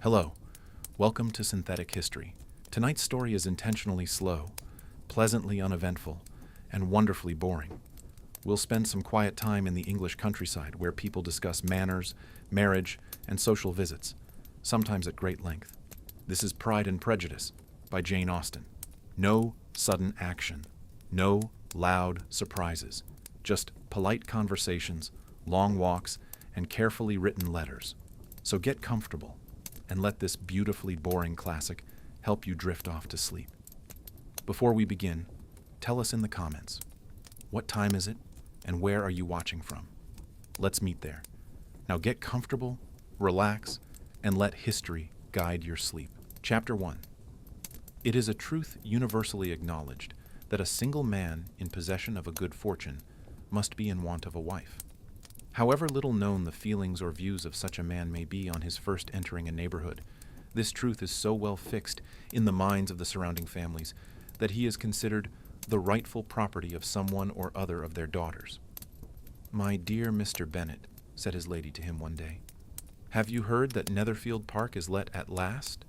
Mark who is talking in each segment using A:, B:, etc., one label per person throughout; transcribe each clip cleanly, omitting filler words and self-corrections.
A: Hello, welcome to Synthetic History. Tonight's story is intentionally slow, pleasantly uneventful, and wonderfully boring. We'll spend some quiet time in the English countryside where people discuss manners, marriage, and social visits, sometimes at great length. This is Pride and Prejudice by Jane Austen. No sudden action, no loud surprises, just polite conversations, long walks, and carefully written letters. So get comfortable and let this beautifully boring classic help you drift off to sleep. Before we begin, tell us in the comments, what time is it and where are you watching from? Let's meet there. Now get comfortable, relax, and let history guide your sleep. Chapter 1. It is a truth universally acknowledged that a single man in possession of a good fortune must be in want of a wife. However little known the feelings or views of such a man may be on his first entering a neighborhood, this truth is so well fixed in the minds of the surrounding families that he is considered the rightful property of someone or other of their daughters. "My dear Mr. Bennet," said his lady to him one day, "have you heard that Netherfield Park is let at last?"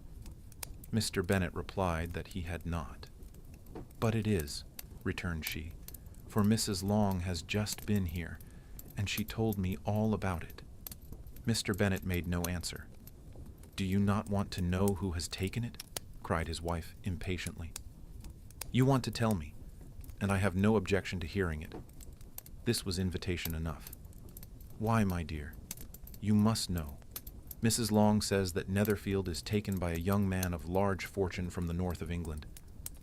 A: Mr. Bennet replied that he had not. "But it is," returned she, "for Mrs. Long has just been here, and she told me all about it." Mr. Bennet made no answer. "Do you not want to know who has taken it?" cried his wife impatiently. "You want to tell me, and I have no objection to hearing it." This was invitation enough. "Why, my dear, you must know. Mrs. Long says that Netherfield is taken by a young man of large fortune from the north of England,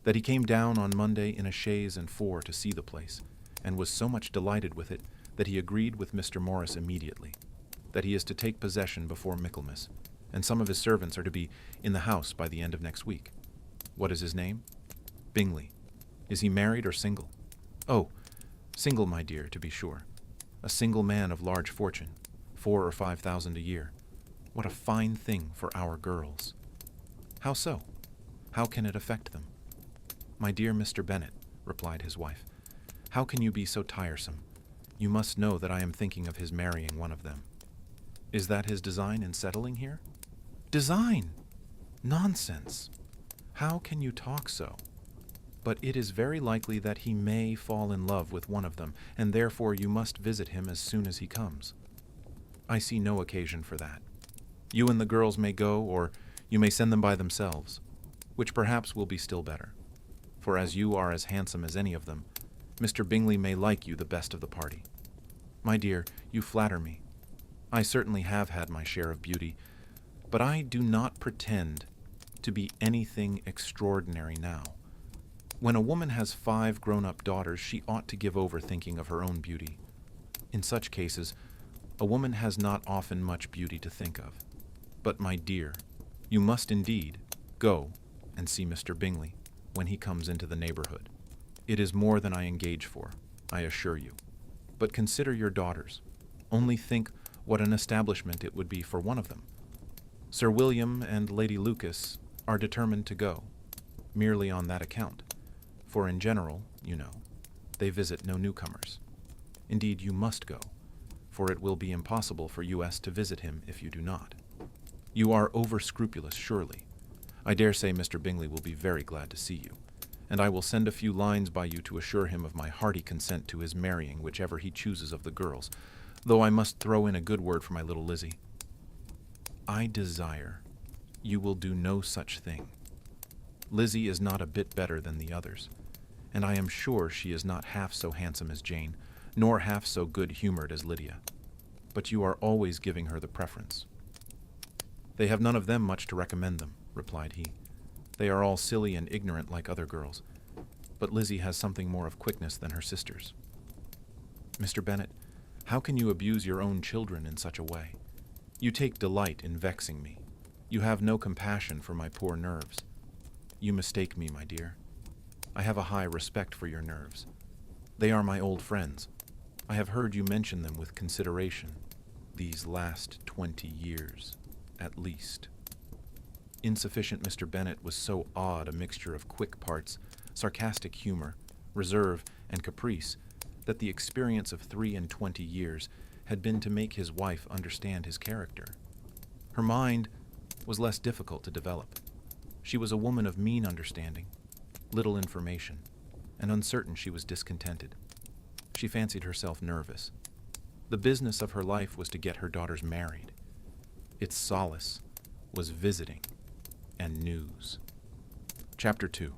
A: that he came down on Monday in a chaise and four to see the place, and was so much delighted with it that he agreed with Mr. Morris immediately, that he is to take possession before Michaelmas, and some of his servants are to be in the house by the end of next week. What is his name? Bingley. Is he married or single? Oh, single, my dear, to be sure. A single man of large fortune, 4,000 or 5,000 a year. What a fine thing for our girls. How so? How can it affect them? My dear Mr. Bennet, replied his wife, how can you be so tiresome? You must know that I am thinking of his marrying one of them. Is that his design in settling here? Design! Nonsense! How can you talk so? But it is very likely that he may fall in love with one of them, and therefore you must visit him as soon as he comes. I see no occasion for that. You and the girls may go, or you may send them by themselves, which perhaps will be still better. For as you are as handsome as any of them, Mr. Bingley may like you the best of the party. My dear, you flatter me. I certainly have had my share of beauty, but I do not pretend to be anything extraordinary now. When a woman has 5 grown-up daughters, she ought to give over thinking of her own beauty. In such cases, a woman has not often much beauty to think of. But, my dear, you must indeed go and see Mr. Bingley when he comes into the neighborhood. It is more than I engage for, I assure you. But consider your daughters. Only think what an establishment it would be for one of them. Sir William and Lady Lucas are determined to go, merely on that account, for in general, you know, they visit no newcomers. Indeed, you must go, for it will be impossible for us to visit him if you do not. You are over-scrupulous, surely. I dare say Mr. Bingley will be very glad to see you, and I will send a few lines by you to assure him of my hearty consent to his marrying whichever he chooses of the girls, though I must throw in a good word for my little Lizzie. I desire you will do no such thing. Lizzie is not a bit better than the others, and I am sure she is not half so handsome as Jane, nor half so good-humored as Lydia. But you are always giving her the preference. They have none of them much to recommend them, replied he. They are all silly and ignorant like other girls, but Lizzie has something more of quickness than her sisters. Mr. Bennet, how can you abuse your own children in such a way? You take delight in vexing me. You have no compassion for my poor nerves. You mistake me, my dear. I have a high respect for your nerves. They are my old friends. I have heard you mention them with consideration these last 20 years, at least. Insufficient Mr. Bennet was so odd a mixture of quick parts, sarcastic humor, reserve, and caprice, that the experience of 23 years had been to make his wife understand his character. Her mind was less difficult to develop. She was a woman of mean understanding, little information, and uncertain she was discontented. She fancied herself nervous. The business of her life was to get her daughters married. Its solace was visiting and news. Chapter 2.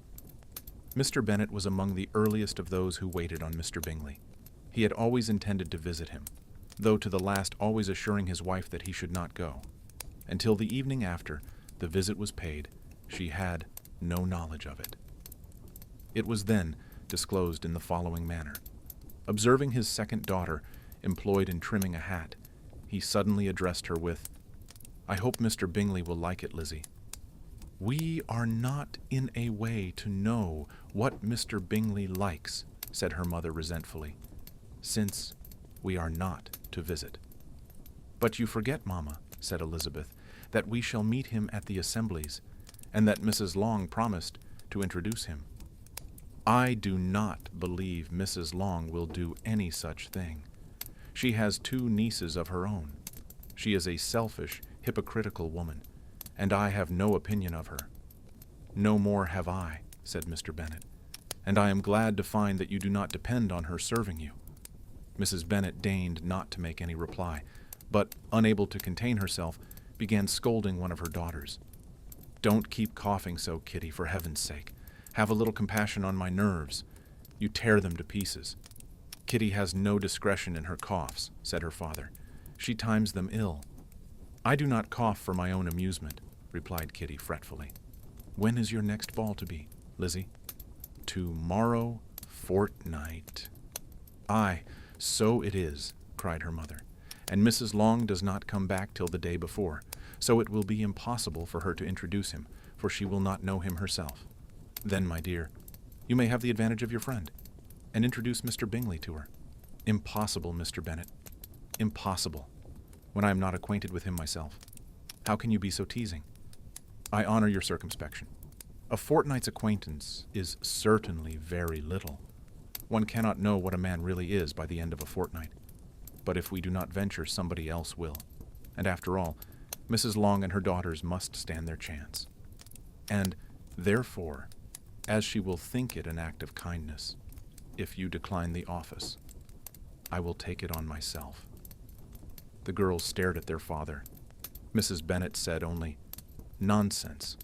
A: Mr. Bennet was among the earliest of those who waited on Mr. Bingley. He had always intended to visit him, though to the last always assuring his wife that he should not go. Until the evening after the visit was paid, she had no knowledge of it. It was then disclosed in the following manner. Observing his second daughter employed in trimming a hat, he suddenly addressed her with, "I hope Mr. Bingley will like it, Lizzie." "We are not in a way to know what Mr. Bingley likes," said her mother resentfully, "since we are not to visit." "But you forget, Mamma," said Elizabeth, "that we shall meet him at the assemblies, and that Mrs. Long promised to introduce him." "I do not believe Mrs. Long will do any such thing. She has 2 nieces of her own. She is a selfish, hypocritical woman, and I have no opinion of her." "No more have I," said Mr. Bennet, "and I am glad to find that you do not depend on her serving you." Mrs. Bennet deigned not to make any reply, but, unable to contain herself, began scolding one of her daughters. "Don't keep coughing so, Kitty, for heaven's sake. Have a little compassion on my nerves. You tear them to pieces." "Kitty has no discretion in her coughs," said her father. "She times them ill." "I do not cough for my own amusement," replied Kitty fretfully. "When is your next ball to be, Lizzie?" "Tomorrow fortnight." "Aye, so it is," cried her mother, "and Mrs. Long does not come back till the day before, so it will be impossible for her to introduce him, for she will not know him herself. Then, my dear, you may have the advantage of your friend, and introduce Mr. Bingley to her." "Impossible, Mr. Bennet. Impossible, when I am not acquainted with him myself. How can you be so teasing? I honor your circumspection. A fortnight's acquaintance is certainly very little. One cannot know what a man really is by the end of a fortnight. But if we do not venture, somebody else will. And after all, Mrs. Long and her daughters must stand their chance. And, therefore, as she will think it an act of kindness, if you decline the office, I will take it on myself." The girls stared at their father. Mrs. Bennet said only, "Nonsense,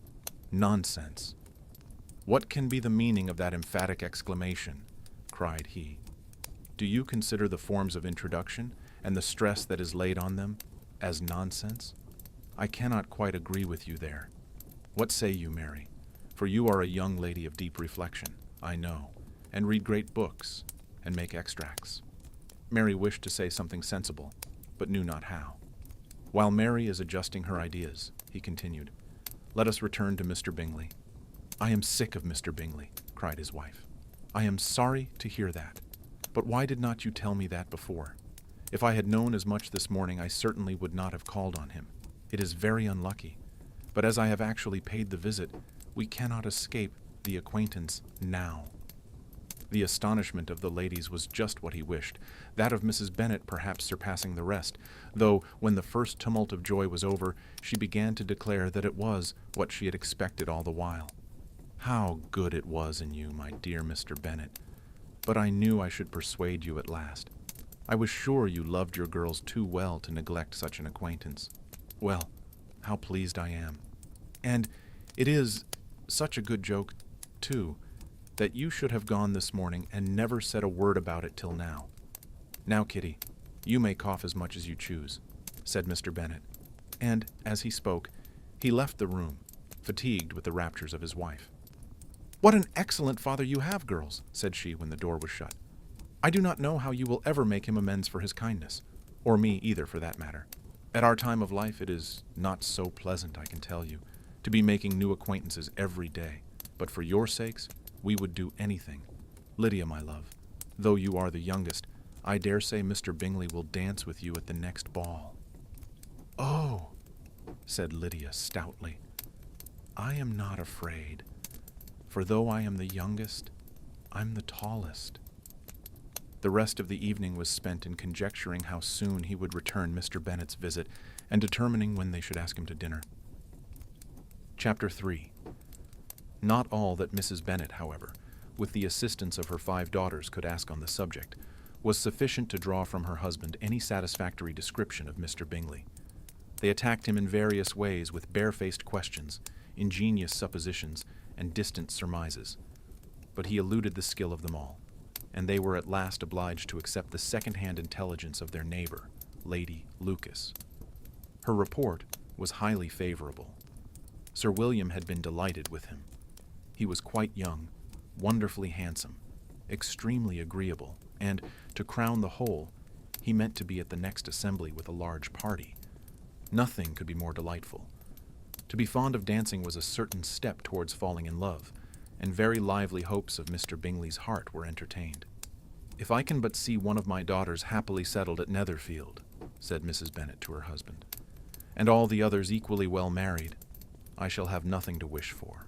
A: nonsense." "What can be the meaning of that emphatic exclamation?" cried he. "Do you consider the forms of introduction, and the stress that is laid on them, as nonsense? I cannot quite agree with you there. What say you, Mary? For you are a young lady of deep reflection, I know, and read great books, and make extracts." Mary wished to say something sensible, but knew not how. "While Mary is adjusting her ideas," he continued, "let us return to Mr. Bingley." "I am sick of Mr. Bingley," cried his wife. "I am sorry to hear that. But why did not you tell me that before? If I had known as much this morning, I certainly would not have called on him. It is very unlucky, but as I have actually paid the visit, we cannot escape the acquaintance now." The astonishment of the ladies was just what he wished, that of Mrs. Bennet perhaps surpassing the rest, though when the first tumult of joy was over, she began to declare that it was what she had expected all the while. "How good it was in you, my dear Mr. Bennet! But I knew I should persuade you at last. I was sure you loved your girls too well to neglect such an acquaintance. Well, how pleased I am. And it is such a good joke, too, that you should have gone this morning and never said a word about it till now. Now, Kitty, you may cough as much as you choose," said Mr. Bennet, and, as he spoke, he left the room, fatigued with the raptures of his wife. "What an excellent father you have, girls," said she when the door was shut. "I do not know how you will ever make him amends for his kindness, or me either, for that matter. At our time of life it is not so pleasant, I can tell you, to be making new acquaintances every day, but for your sakes we would do anything. Lydia, my love, though you are the youngest, I dare say Mr. Bingley will dance with you at the next ball." "Oh," said Lydia stoutly, "I am not afraid, for though I am the youngest, I'm the tallest." The rest of the evening was spent in conjecturing how soon he would return Mr. Bennet's visit, and determining when they should ask him to dinner. Chapter 3. Not all that Mrs. Bennet, however, with the assistance of her 5 daughters, could ask on the subject, was sufficient to draw from her husband any satisfactory description of Mr. Bingley. They attacked him in various ways with barefaced questions, ingenious suppositions, and distant surmises. But he eluded the skill of them all, and they were at last obliged to accept the second-hand intelligence of their neighbor, Lady Lucas. Her report was highly favorable. Sir William had been delighted with him. He was quite young, wonderfully handsome, extremely agreeable, and, to crown the whole, he meant to be at the next assembly with a large party. Nothing could be more delightful. To be fond of dancing was a certain step towards falling in love, and very lively hopes of Mr. Bingley's heart were entertained. "If I can but see one of my daughters happily settled at Netherfield," said Mrs. Bennet to her husband, "and all the others equally well married, I shall have nothing to wish for."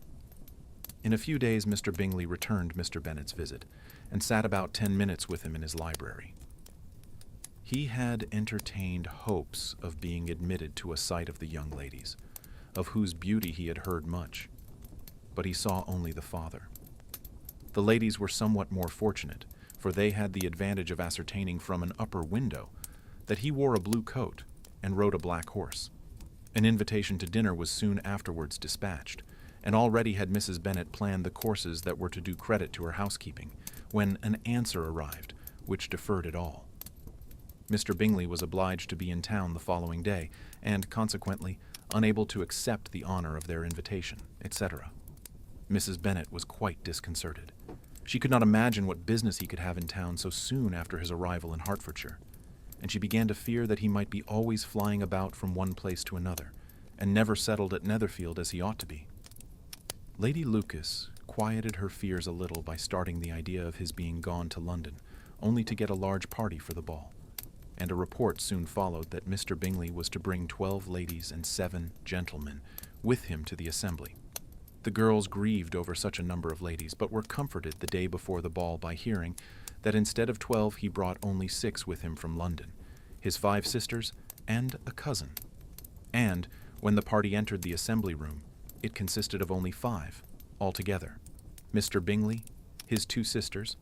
A: In a few days Mr. Bingley returned Mr. Bennet's visit, and sat about 10 minutes with him in his library. He had entertained hopes of being admitted to a sight of the young ladies, of whose beauty he had heard much, but he saw only the father. The ladies were somewhat more fortunate, for they had the advantage of ascertaining from an upper window that he wore a blue coat and rode a black horse. An invitation to dinner was soon afterwards dispatched, and already had Mrs. Bennet planned the courses that were to do credit to her housekeeping, when an answer arrived which deferred it all. Mr. Bingley was obliged to be in town the following day, and consequently unable to accept the honor of their invitation, etc. Mrs. Bennet was quite disconcerted. She could not imagine what business he could have in town so soon after his arrival in Hertfordshire, and she began to fear that he might be always flying about from one place to another, and never settled at Netherfield as he ought to be. Lady Lucas quieted her fears a little by starting the idea of his being gone to London, only to get a large party for the ball, and a report soon followed that Mr. Bingley was to bring 12 ladies and 7 gentlemen with him to the assembly. The girls grieved over such a number of ladies, but were comforted the day before the ball by hearing that instead of 12 he brought only 6 with him from London, his 5 sisters and a cousin. And, when the party entered the assembly room, it consisted of only 5 altogether: Mr. Bingley, his 2 sisters,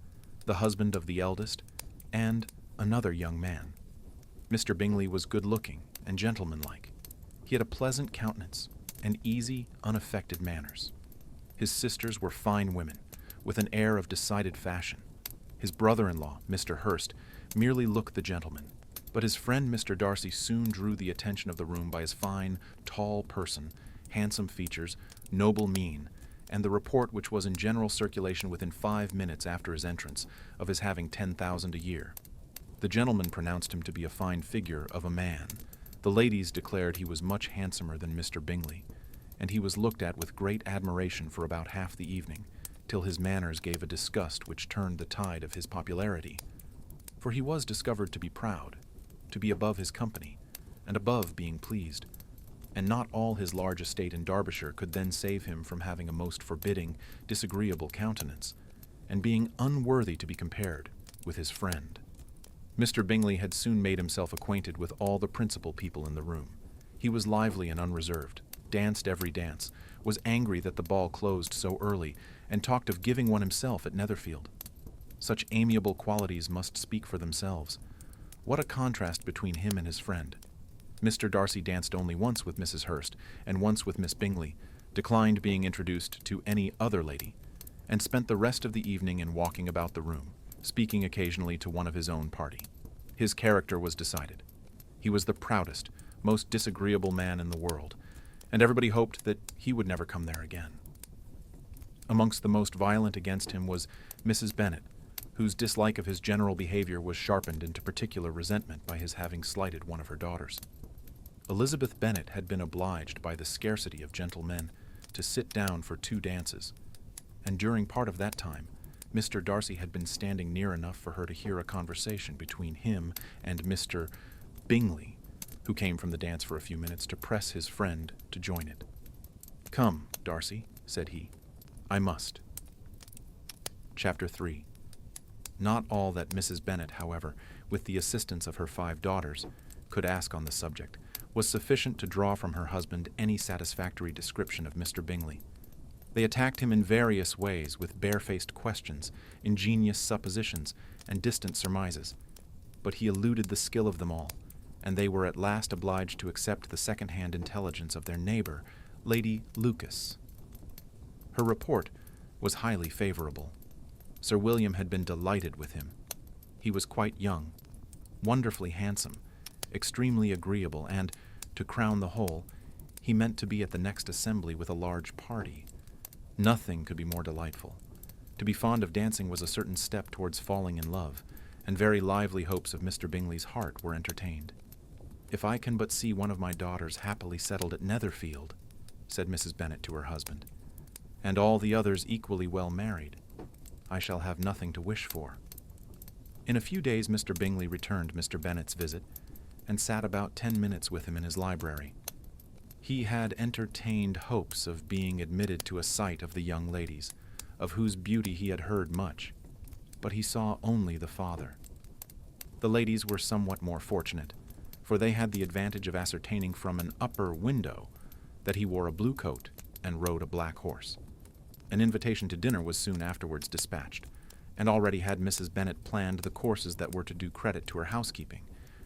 A: the husband of the eldest, and another young man. Mr. Bingley was good-looking and gentlemanlike. He had a pleasant countenance and easy, unaffected manners. His sisters were fine women, with an air of decided fashion. His brother-in-law, Mr. Hurst, merely looked the gentleman, but his friend Mr. Darcy soon drew the attention of the room by his fine, tall person, handsome features, noble mien, and the report which was in general circulation within 5 minutes after his entrance, of his having 10,000 a year. The gentleman pronounced him to be a fine figure of a man. The ladies declared he was much handsomer than Mr. Bingley, and he was looked at with great admiration for about half the evening, till his manners gave a disgust which turned the tide of his popularity. For he was discovered to be proud, to be above his company, and above being pleased, and not all his large estate in Derbyshire could then save him from having a most forbidding, disagreeable countenance, and being unworthy to be compared with his friend. Mr. Bingley had soon made himself acquainted with all the principal people in the room. He was lively and unreserved, danced every dance, was angry that the ball closed so early, and talked of giving one himself at Netherfield. Such amiable qualities must speak for themselves. What a contrast between him and his friend! Mr. Darcy danced only once with Mrs. Hurst, and once with Miss Bingley, declined being introduced to any other lady, and spent the rest of the evening in walking about the room, speaking occasionally to one of his own party. His character was decided. He was the proudest, most disagreeable man in the world, and everybody hoped that he would never come there again. Amongst the most violent against him was Mrs. Bennet, whose dislike of his general behavior was sharpened into particular resentment by his having slighted one of her daughters. Elizabeth Bennet had been obliged by the scarcity of gentlemen to sit down for 2 dances, and during part of that time Mr. Darcy had been standing near enough for her to hear a conversation between him and Mr. Bingley, who came from the dance for a few minutes to press his friend to join it. "Come, Darcy," said he, "I must." Chapter 3. Not all that Mrs. Bennet, however, with the assistance of her 5 daughters, could ask on the subject, was sufficient to draw from her husband any satisfactory description of Mr. Bingley. They attacked him in various ways with barefaced questions, ingenious suppositions, and distant surmises, but he eluded the skill of them all, and they were at last obliged to accept the second-hand intelligence of their neighbor, Lady Lucas. Her report was highly favorable. Sir William had been delighted with him. He was quite young, wonderfully handsome, extremely agreeable, and, to crown the whole, he meant to be at the next assembly with a large party. Nothing could be more delightful. To be fond of dancing was a certain step towards falling in love, and very lively hopes of Mr. Bingley's heart were entertained. "If I can but see one of my daughters happily settled at Netherfield," said Mrs. Bennet to her husband, "and all the others equally well married, I shall have nothing to wish for." In a few days Mr. Bingley returned Mr. Bennet's visit, and sat about 10 minutes with him in his library. He had entertained hopes of being admitted to a sight of the young ladies, of whose beauty he had heard much, but he saw only the father. The ladies were somewhat more fortunate, for they had the advantage of ascertaining from an upper window that he wore a blue coat and rode a black horse. An invitation to dinner was soon afterwards dispatched, and already had Mrs. Bennet planned the courses that were to do credit to her housekeeping,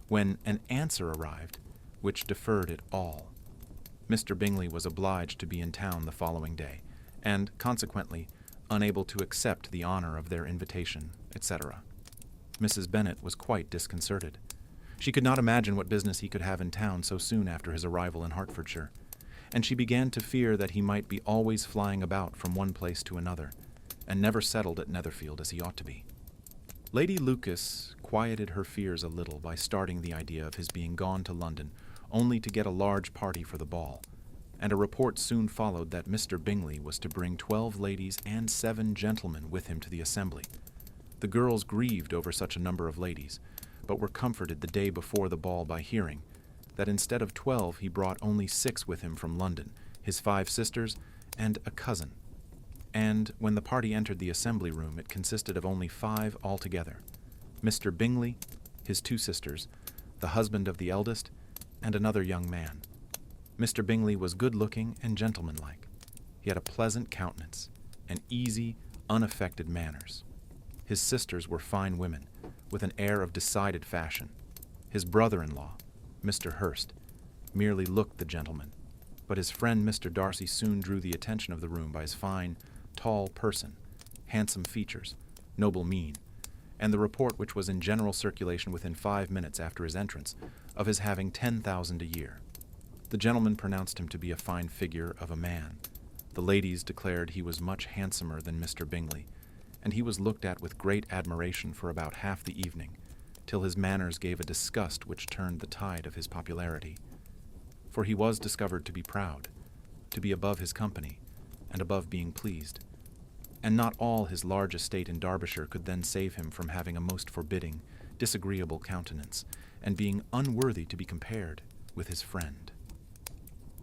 A: when an answer arrived which deferred it all. Mr. Bingley was obliged to be in town the following day, and, consequently, unable to accept the honor of their invitation, etc. Mrs. Bennet was quite disconcerted. She could not imagine what business he could have in town so soon after his arrival in Hertfordshire, and she began to fear that he might be always flying about from one place to another, and never settled at Netherfield as he ought to be. Lady Lucas quieted her fears a little by starting the idea of his being gone to London only to get a large party for the ball, and a report soon followed that Mr. Bingley was to bring 12 ladies and 7 gentlemen with him to the assembly. The girls grieved over such a number of ladies, but were comforted the day before the ball by hearing that instead of 12 he brought only 6 with him from London, his 5 sisters, and a cousin. And when the party entered the assembly room, it consisted of only 5 altogether: Mr. Bingley, his 2 sisters, the husband of the eldest, and another young man. Mr. Bingley was good-looking and gentlemanlike. He had a pleasant countenance and easy, unaffected manners. His sisters were fine women, with an air of decided fashion. His brother-in-law, Mr. Hurst, merely looked the gentleman, but his friend Mr. Darcy soon drew the attention of the room by his fine, tall person, handsome features, noble mien, and the report which was in general circulation within 5 minutes after his entrance, of his having 10,000 a year. The gentleman pronounced him to be a fine figure of a man. The ladies declared he was much handsomer than Mr. Bingley, and he was looked at with great admiration for about half the evening, till his manners gave a disgust which turned the tide of his popularity. For he was discovered to be proud, to be above his company, and above being pleased, and not all his large estate in Derbyshire could then save him from having a most forbidding, disagreeable countenance, and being unworthy to be compared with his friend.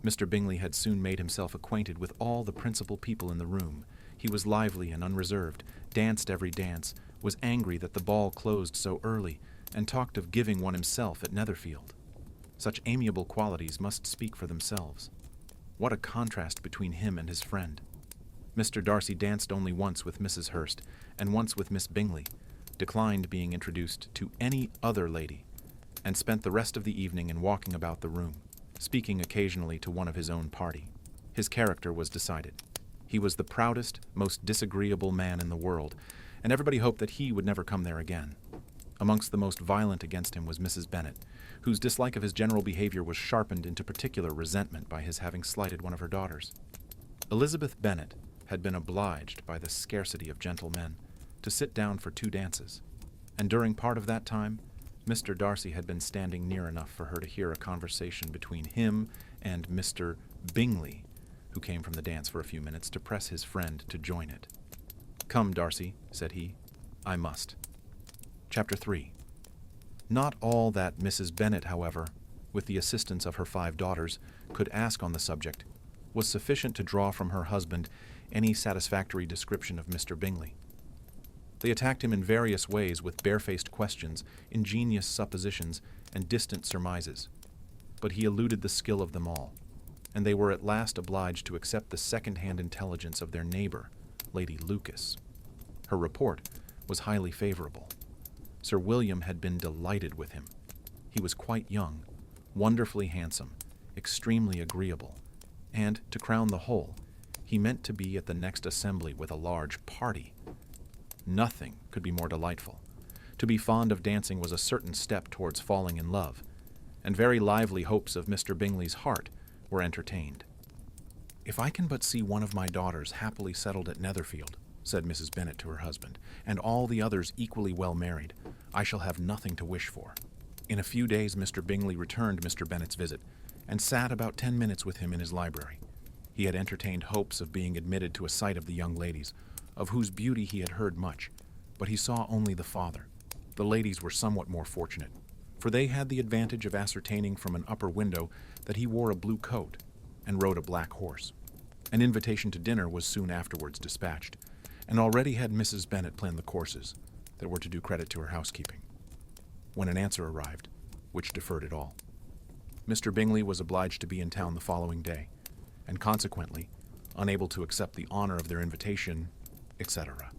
A: Mr. Bingley had soon made himself acquainted with all the principal people in the room. He was lively and unreserved, danced every dance, was angry that the ball closed so early, and talked of giving one himself at Netherfield. Such amiable qualities must speak for themselves. What a contrast between him and his friend! Mr. Darcy danced only once with Mrs. Hurst, and once with Miss Bingley, declined being introduced to any other lady, and spent the rest of the evening in walking about the room, speaking occasionally to one of his own party. His character was decided. He was the proudest, most disagreeable man in the world, and everybody hoped that he would never come there again. Amongst the most violent against him was Mrs. Bennet, whose dislike of his general behavior was sharpened into particular resentment by his having slighted one of her daughters. Elizabeth Bennet had been obliged, by the scarcity of gentlemen, to sit down for 2 dances, and during part of that time Mr. Darcy had been standing near enough for her to hear a conversation between him and Mr. Bingley, who came from the dance for a few minutes to press his friend to join it. "Come, Darcy," said he, "I must." Chapter 3. Not all that Mrs. Bennet, however, with the assistance of her 5 daughters, could ask on the subject, was sufficient to draw from her husband any satisfactory description of Mr. Bingley. They attacked him in various ways with barefaced questions, ingenious suppositions, and distant surmises, but he eluded the skill of them all, and they were at last obliged to accept the second-hand intelligence of their neighbor, Lady Lucas. Her report was highly favorable. Sir William had been delighted with him. He was quite young, wonderfully handsome, extremely agreeable, and, to crown the whole, he meant to be at the next assembly with a large party. Nothing could be more delightful. To be fond of dancing was a certain step towards falling in love, and very lively hopes of Mr. Bingley's heart were entertained. "If I can but see one of my daughters happily settled at Netherfield," said Mrs. Bennet to her husband, "and all the others equally well married, I shall have nothing to wish for." In a few days Mr. Bingley returned Mr. Bennet's visit, and sat about 10 minutes with him in his library. He had entertained hopes of being admitted to a sight of the young ladies, of whose beauty he had heard much, but he saw only the father. The ladies were somewhat more fortunate, for they had the advantage of ascertaining from an upper window that he wore a blue coat and rode a black horse. An invitation to dinner was soon afterwards dispatched, and already had Mrs. Bennet planned the courses that were to do credit to her housekeeping, when an answer arrived, which deferred it all. Mr. Bingley was obliged to be in town the following day, and consequently unable to accept the honor of their invitation, etc.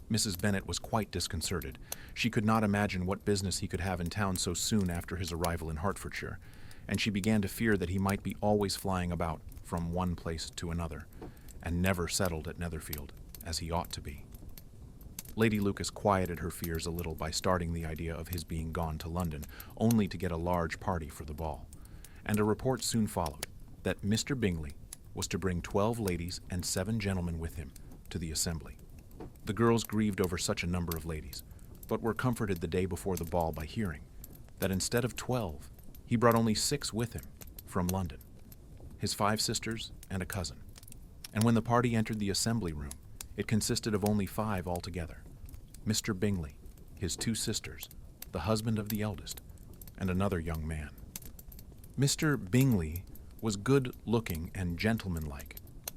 A: Mrs. Bennet was quite disconcerted. She could not imagine what business he could have in town so soon after his arrival in Hertfordshire, and she began to fear that he might be always flying about from one place to another, and never settled at Netherfield, as he ought to be. Lady Lucas quieted her fears a little by starting the idea of his being gone to London, only to get a large party for the ball, and a report soon followed that Mr. Bingley was to bring 12 ladies and 7 gentlemen with him to the assembly. The girls grieved over such a number of ladies, but were comforted the day before the ball by hearing that instead of 12, he brought only 6 with him from London, his 5 sisters and a cousin. And when the party entered the assembly room, it consisted of only 5 altogether: Mr. Bingley, his 2 sisters, the husband of the eldest, and another young man. Mr. Bingley was good-looking and gentlemanlike.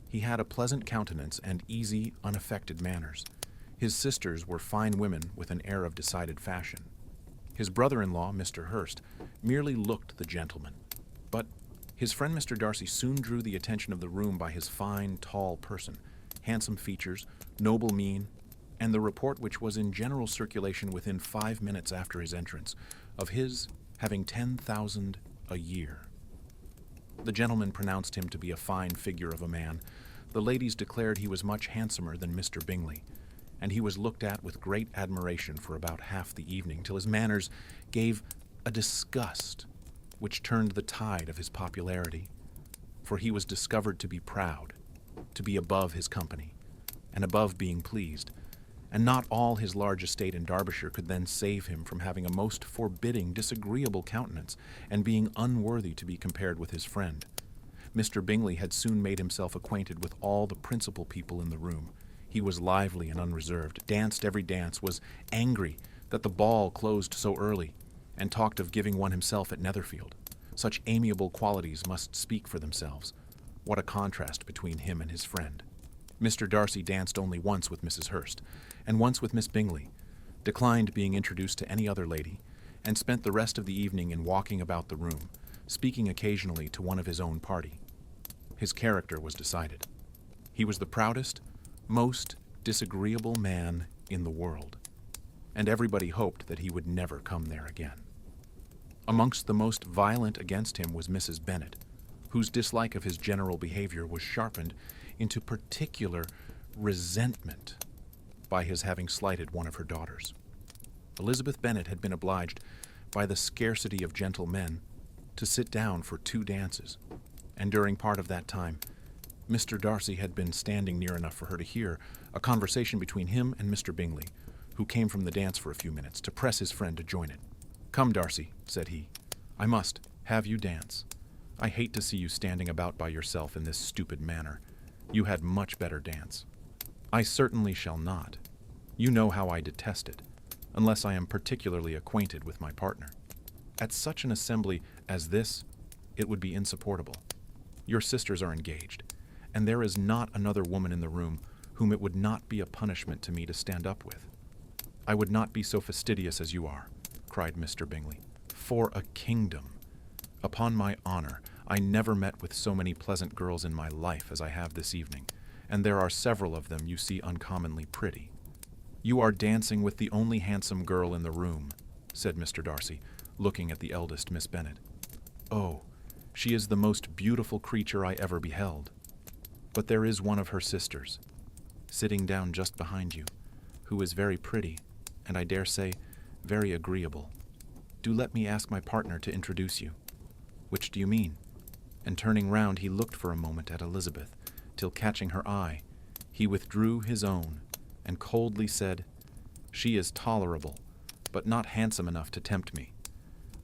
A: He had a pleasant countenance and easy, unaffected manners. His sisters were fine women with an air of decided fashion. His brother-in-law, Mr. Hurst, merely looked the gentleman, but his friend Mr. Darcy soon drew the attention of the room by his fine, tall person, handsome features, noble mien, and the report which was in general circulation within 5 minutes after his entrance, of his having 10,000 a year. The gentlemen pronounced him to be a fine figure of a man. The ladies declared he was much handsomer than Mr. Bingley, and he was looked at with great admiration for about half the evening, till his manners gave a disgust which turned the tide of his popularity, for he was discovered to be proud, to be above his company, and above being pleased, and not all his large estate in Derbyshire could then save him from having a most forbidding, disagreeable countenance, and being unworthy to be compared with his friend. Mr. Bingley had soon made himself acquainted with all the principal people in the room. He was lively and unreserved, danced every dance, was angry that the ball closed so early, and talked of giving one himself at Netherfield. Such amiable qualities must speak for themselves. What a contrast between him and his friend. Mr. Darcy danced only once with Mrs. Hurst, and once with Miss Bingley, declined being introduced to any other lady, and spent the rest of the evening in walking about the room, speaking occasionally to one of his own party. His character was decided. He was the proudest, most disagreeable man in the world, and everybody hoped that he would never come there again. Amongst the most violent against him was Mrs. Bennet, whose dislike of his general behavior was sharpened into particular resentment by his having slighted one of her daughters. Elizabeth Bennet had been obliged, by the scarcity of gentlemen, to sit down for 2 dances, and during part of that time Mr. Darcy had been standing near enough for her to hear a conversation between him and Mr. Bingley, who came from the dance for a few minutes to press his friend to join it. "Come, Darcy," said he, "I must have you dance. I hate to see you standing about by yourself in this stupid manner. You had much better dance." "I certainly shall not. You know how I detest it, unless I am particularly acquainted with my partner. At such an assembly as this, it would be insupportable. Your sisters are engaged, and there is not another woman in the room whom it would not be a punishment to me to stand up with." "I would not be so fastidious as you are," cried Mr. Bingley. "For a kingdom, Upon my honor, I never met with so many pleasant girls in my life as I have this evening, and there are several of them you see uncommonly pretty. You are dancing with the only handsome girl in the room, said Mr. Darcy, looking at the eldest Miss Bennet. Oh, she is the most beautiful creature I ever beheld. But there is one of her sisters, sitting down just behind you, who is very pretty, and I dare say, very agreeable. Do let me ask my partner to introduce you. Which do you mean? And turning round, he looked for a moment at Elizabeth, till catching her eye, he withdrew his own, and coldly said, She is tolerable, but not handsome enough to tempt me.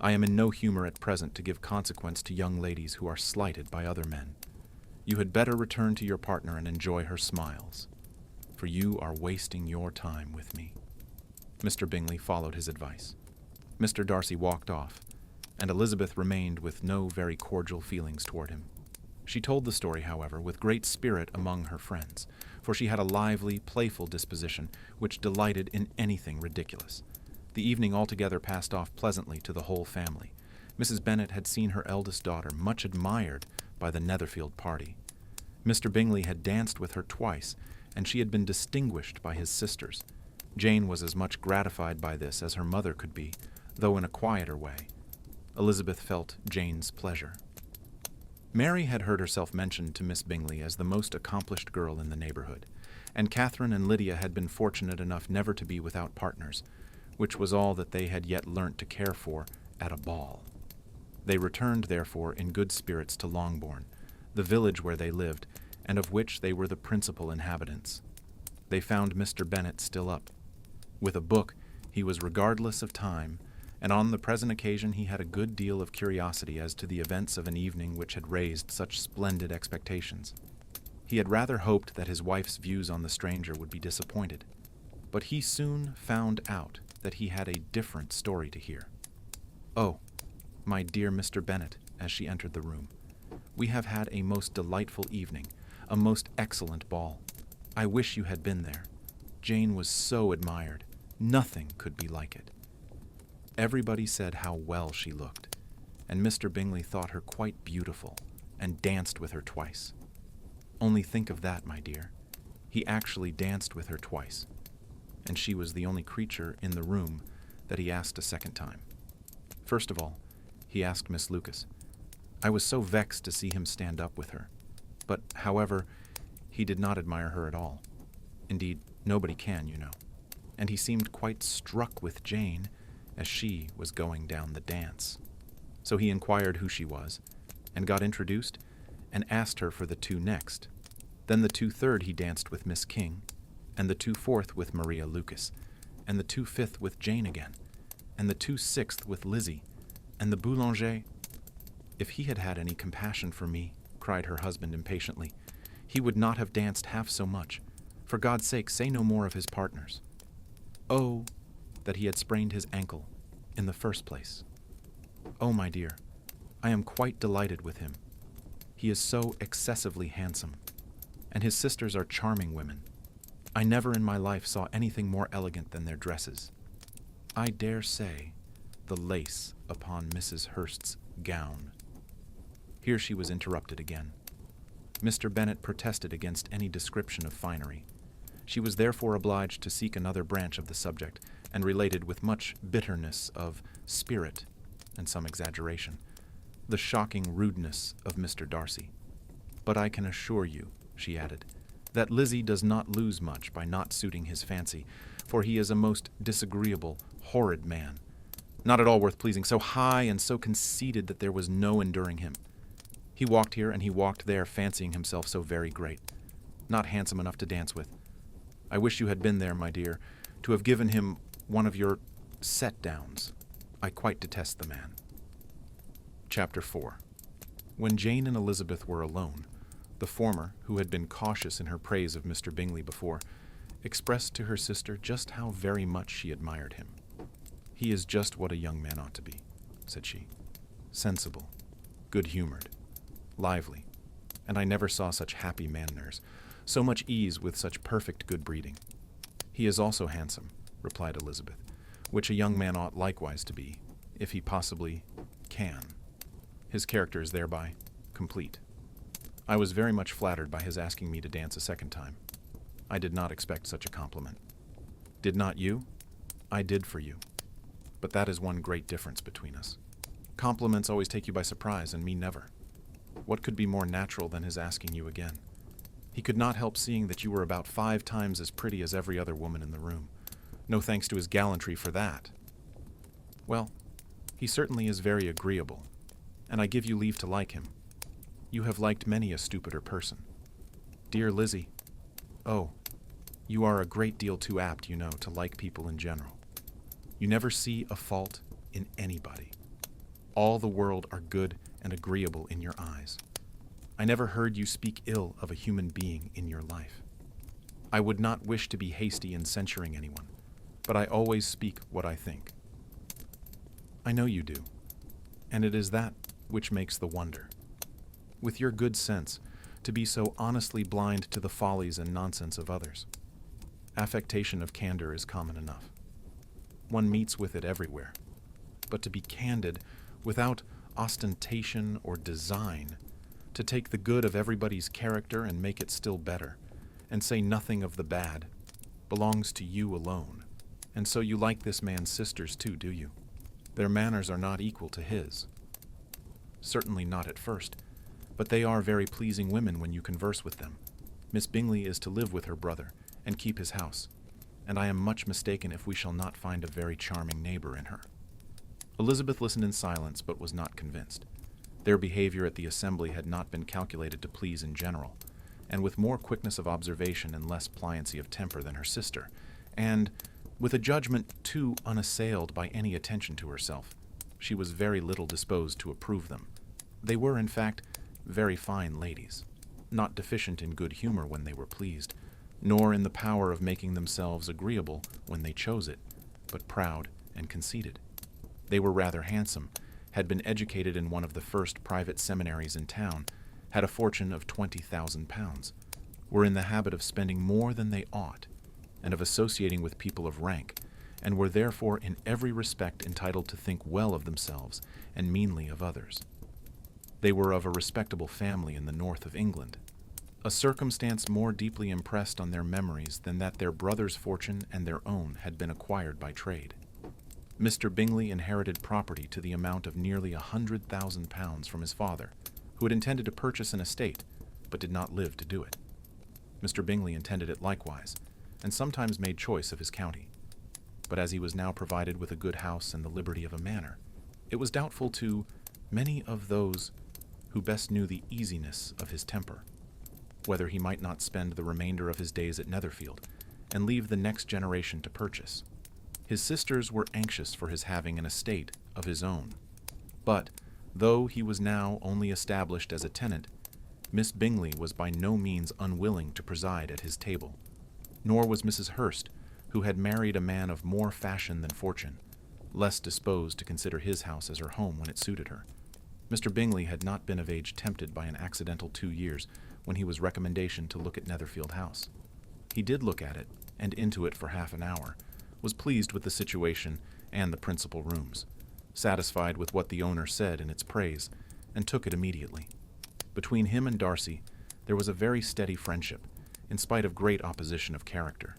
A: I am in no humor at present to give consequence to young ladies who are slighted by other men. You had better return to your partner and enjoy her smiles, for you are wasting your time with me. Mr. Bingley followed his advice. Mr. Darcy walked off, and Elizabeth remained with no very cordial feelings toward him. She told the story, however, with great spirit among her friends, for she had a lively, playful disposition which delighted in anything ridiculous. The evening altogether passed off pleasantly to the whole family. Mrs. Bennet had seen her eldest daughter much admired by the Netherfield party. Mr. Bingley had danced with her twice, and she had been distinguished by his sisters. Jane was as much gratified by this as her mother could be, though in a quieter way. Elizabeth felt Jane's pleasure. Mary had heard herself mentioned to Miss Bingley as the most accomplished girl in the neighborhood, and Catherine and Lydia had been fortunate enough never to be without partners, which was all that they had yet learnt to care for at a ball. They returned, therefore, in good spirits to Longbourn, the village where they lived, and of which they were the principal inhabitants. They found Mr. Bennet still up. With a book, he was regardless of time, and on the present occasion he had a good deal of curiosity as to the events of an evening which had raised such splendid expectations. He had rather hoped that his wife's views on the stranger would be disappointed, but he soon found out that he had a different story to hear. Oh, my dear Mr. Bennet, as she entered the room, we have had a most delightful evening, a most excellent ball. I wish you had been there. Jane was so admired. Nothing could be like it. Everybody said how well she looked, and Mr. Bingley thought her quite beautiful, and danced with her twice. Only think of that, my dear. He actually danced with her twice, and she was the only creature in the room that he asked a second time. First of all, he asked Miss Lucas. I was so vexed to see him stand up with her, but, however, he did not admire her at all. Indeed, nobody can, you know. And he seemed quite struck with Jane as she was going down the dance. So he inquired who she was, and got introduced, and asked her for the two next. Then the 2/3 he danced with Miss King, and the 2/4 with Maria Lucas, and the 2/5 with Jane again, and the 2/6 with Lizzie, and the boulanger. If he had had any compassion for me, cried her husband impatiently, he would not have danced half so much. For God's sake, say no more of his partners. Oh, that he had sprained his ankle in the first place. Oh, my dear, I am quite delighted with him. He is so excessively handsome, and his sisters are charming women. I never in my life saw anything more elegant than their dresses. I dare say the lace upon Mrs. Hurst's gown. Here she was interrupted again. Mr. Bennet protested against any description of finery. She was therefore obliged to seek another branch of the subject, and related with much bitterness of spirit and some exaggeration the shocking rudeness of Mr. Darcy. But I can assure you, she added, that Lizzie does not lose much by not suiting his fancy, for he is a most disagreeable, horrid man, not at all worth pleasing, so high and so conceited that there was no enduring him. He walked here and he walked there, fancying himself so very great, not handsome enough to dance with. I wish you had been there, my dear, to have given him one of your set-downs. I quite detest the man. Chapter 4. When Jane and Elizabeth were alone, the former, who had been cautious in her praise of Mr. Bingley before, expressed to her sister just how very much she admired him. He is just what a young man ought to be, said she. Sensible, good-humored, lively, and I never saw such happy manners, so much ease with such perfect good breeding. He is also handsome, replied Elizabeth, which a young man ought likewise to be, if he possibly can. His character is thereby complete. I was very much flattered by his asking me to dance a second time. I did not expect such a compliment. Did not you? I did for you. But that is one great difference between us. Compliments always take you by surprise, and me never. What could be more natural than his asking you again? He could not help seeing that you were about 5 times as pretty as every other woman in the room. No thanks to his gallantry for that. Well, he certainly is very agreeable, and I give you leave to like him. You have liked many a stupider person. Dear Lizzie, oh, you are a great deal too apt, you know, to like people in general. You never see a fault in anybody. All the world are good and agreeable in your eyes. I never heard you speak ill of a human being in your life. I would not wish to be hasty in censuring anyone, but I always speak what I think. I know you do, and it is that which makes the wonder. With your good sense, to be so honestly blind to the follies and nonsense of others. Affectation of candor is common enough. One meets with it everywhere. But to be candid without ostentation or design, to take the good of everybody's character and make it still better, and say nothing of the bad, belongs to you alone. And so you like this man's sisters too, do you? Their manners are not equal to his. Certainly not at first, but they are very pleasing women when you converse with them. Miss Bingley is to live with her brother and keep his house, and I am much mistaken if we shall not find a very charming neighbor in her. Elizabeth listened in silence, but was not convinced. Their behavior at the assembly had not been calculated to please in general, and with more quickness of observation and less pliancy of temper than her sister, and with a judgment too unassailed by any attention to herself, she was very little disposed to approve them. They were, in fact, very fine ladies, not deficient in good humor when they were pleased, nor in the power of making themselves agreeable when they chose it, but proud and conceited. They were rather handsome, had been educated in one of the first private seminaries in town, had a fortune of £20,000, were in the habit of spending more than they ought, and of associating with people of rank, and were therefore in every respect entitled to think well of themselves and meanly of others. They were of a respectable family in the north of England, a circumstance more deeply impressed on their memories than that their brother's fortune and their own had been acquired by trade. Mr. Bingley inherited property to the amount of nearly £100,000 from his father, who had intended to purchase an estate, but did not live to do it. Mr. Bingley intended it likewise, and sometimes made choice of his county. But as he was now provided with a good house and the liberty of a manor, it was doubtful to many of those who best knew the easiness of his temper, whether he might not spend the remainder of his days at Netherfield, and leave the next generation to purchase. His sisters were anxious for his having an estate of his own, but, though he was now only established as a tenant, Miss Bingley was by no means unwilling to preside at his table, nor was Mrs. Hurst, who had married a man of more fashion than fortune, less disposed to consider his house as her home when it suited her. Mr. Bingley had not been of age tempted by an accidental 2 years when he was recommendation to look at Netherfield House. He did look at it, and into it for half an hour, was pleased with the situation and the principal rooms, satisfied with what the owner said in its praise, and took it immediately. Between him and Darcy there was a very steady friendship, in spite of great opposition of character.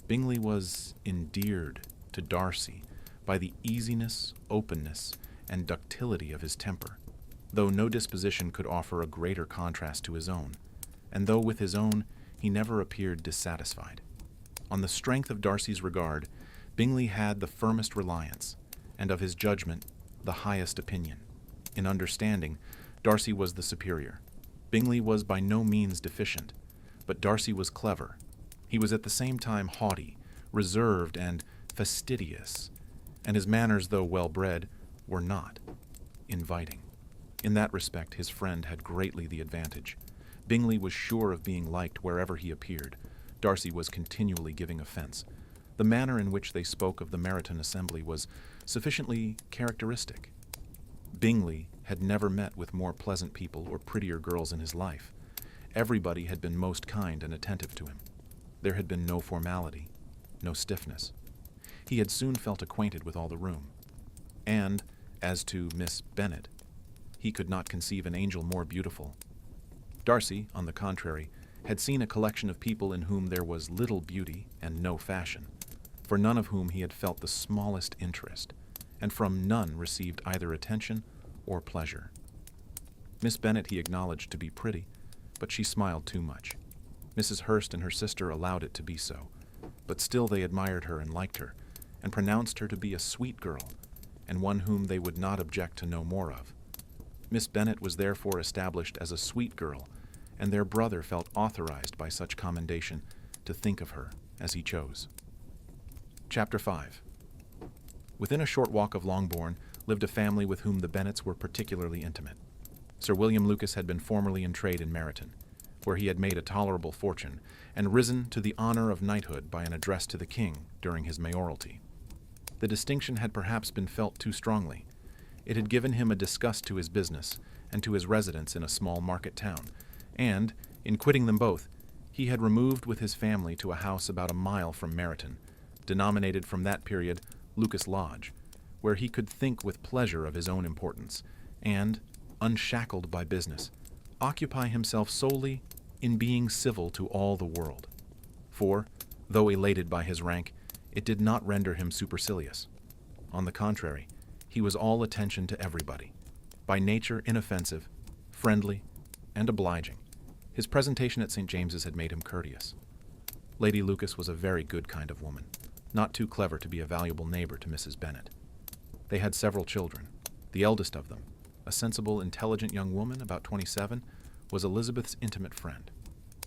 A: Bingley was endeared to Darcy by the easiness, openness, and ductility of his temper, though no disposition could offer a greater contrast to his own, and though with his own he never appeared dissatisfied. On the strength of Darcy's regard, Bingley had the firmest reliance, and of his judgment the highest opinion. In understanding, Darcy was the superior. Bingley was by no means deficient, but Darcy was clever. He was at the same time haughty, reserved, and fastidious, and his manners, though well-bred, were not inviting. In that respect, his friend had greatly the advantage. Bingley was sure of being liked wherever he appeared. Darcy was continually giving offense. The manner in which they spoke of the Meryton Assembly was sufficiently characteristic. Bingley had never met with more pleasant people or prettier girls in his life. Everybody had been most kind and attentive to him. There had been no formality, no stiffness. He had soon felt acquainted with all the room. And, as to Miss Bennet, he could not conceive an angel more beautiful. Darcy, on the contrary, had seen a collection of people in whom there was little beauty and no fashion, for none of whom he had felt the smallest interest, and from none received either attention or pleasure. Miss Bennet he acknowledged to be pretty, but she smiled too much. Mrs. Hurst and her sister allowed it to be so, but still they admired her and liked her, and pronounced her to be a sweet girl, and one whom they would not object to know more of. Miss Bennet was therefore established as a sweet girl, and their brother felt authorized by such commendation to think of her as he chose. Chapter 5. Within a short walk of Longbourn lived a family with whom the Bennets were particularly intimate. Sir William Lucas had been formerly in trade in Meryton, where he had made a tolerable fortune, and risen to the honor of knighthood by an address to the king during his mayoralty. The distinction had perhaps been felt too strongly. It had given him a disgust to his business and to his residence in a small market town, and, in quitting them both, he had removed with his family to a house about a mile from Meryton, denominated from that period Lucas Lodge, where he could think with pleasure of his own importance, and, unshackled by business, occupy himself solely in being civil to all the world. For, though elated by his rank, it did not render him supercilious. On the contrary, he was all attention to everybody, by nature inoffensive, friendly, and obliging. His presentation at St. James's had made him courteous. Lady Lucas was a very good kind of woman, not too clever to be a valuable neighbor to Mrs. Bennet. They had several children. The eldest of them, a sensible, intelligent young woman about 27, was Elizabeth's intimate friend.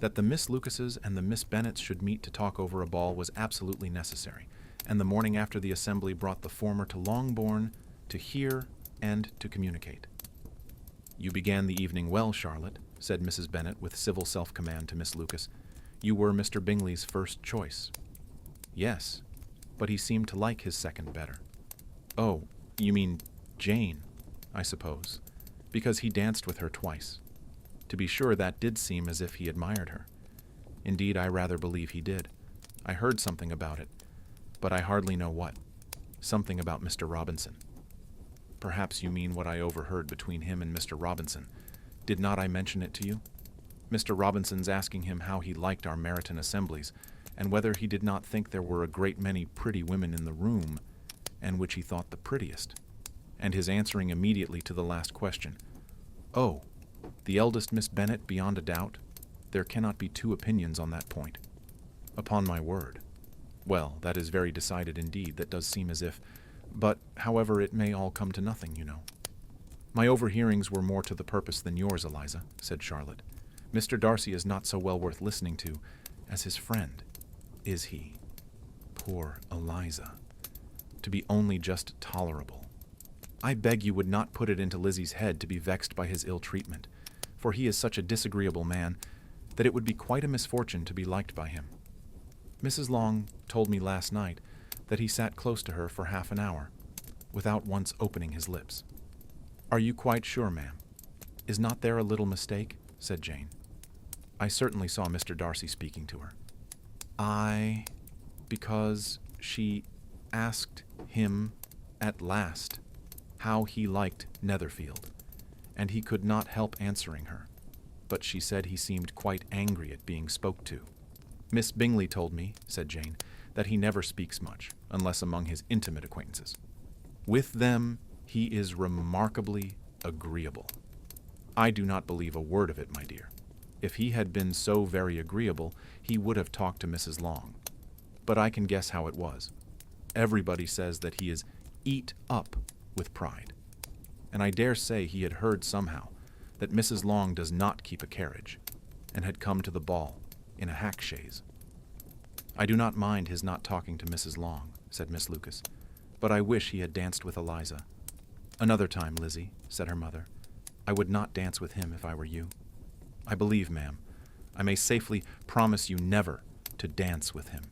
A: That the Miss Lucases and the Miss Bennets should meet to talk over a ball was absolutely necessary, and the morning after the assembly brought the former to Longbourn to hear and to communicate. "You began the evening well, Charlotte," said Mrs. Bennet with civil self-command to Miss Lucas. "You were Mr. Bingley's first choice." "Yes, but he seemed to like his second better." "Oh, you mean Jane, I suppose, because he danced with her twice. To be sure, that did seem as if he admired her. Indeed, I rather believe he did. I heard something about it, but I hardly know what. Something about Mr. Robinson." "Perhaps you mean what I overheard between him and Mr. Robinson. Did not I mention it to you? Mr. Robinson's asking him how he liked our Meryton assemblies, and whether he did not think there were a great many pretty women in the room, and which he thought the prettiest, and his answering immediately to the last question, 'Oh, the eldest Miss Bennet beyond a doubt? There cannot be two opinions on that point.' Upon my word. Well, that is very decided indeed. That does seem as if... But, however, it may all come to nothing, you know." "My overhearings were more to the purpose than yours, Eliza," said Charlotte. "Mr. Darcy is not so well worth listening to as his friend, is he? Poor Eliza. To be only just tolerable. I beg you would not put it into Lizzie's head to be vexed by his ill treatment, for he is such a disagreeable man that it would be quite a misfortune to be liked by him. Mrs. Long told me last night that he sat close to her for half an hour, without once opening his lips." "Are you quite sure, ma'am? Is not there a little mistake?" said Jane. "I certainly saw Mr. Darcy speaking to her." Because she asked him at last how he liked Netherfield, and he could not help answering her, but she said he seemed quite angry at being spoke to." "Miss Bingley told me," said Jane, "that he never speaks much, unless among his intimate acquaintances. With them he is remarkably agreeable." "I do not believe a word of it, my dear. If he had been so very agreeable, he would have talked to Mrs. Long. But I can guess how it was. Everybody says that he is eat up with pride. And I dare say he had heard somehow that Mrs. Long does not keep a carriage, and had come to the ball in a hack chaise." "I do not mind his not talking to Mrs. Long," said Miss Lucas, "but I wish he had danced with Eliza." "Another time, Lizzie," said her mother. "I would not dance with him if I were you. I believe, ma'am, I may safely promise you never to dance with him.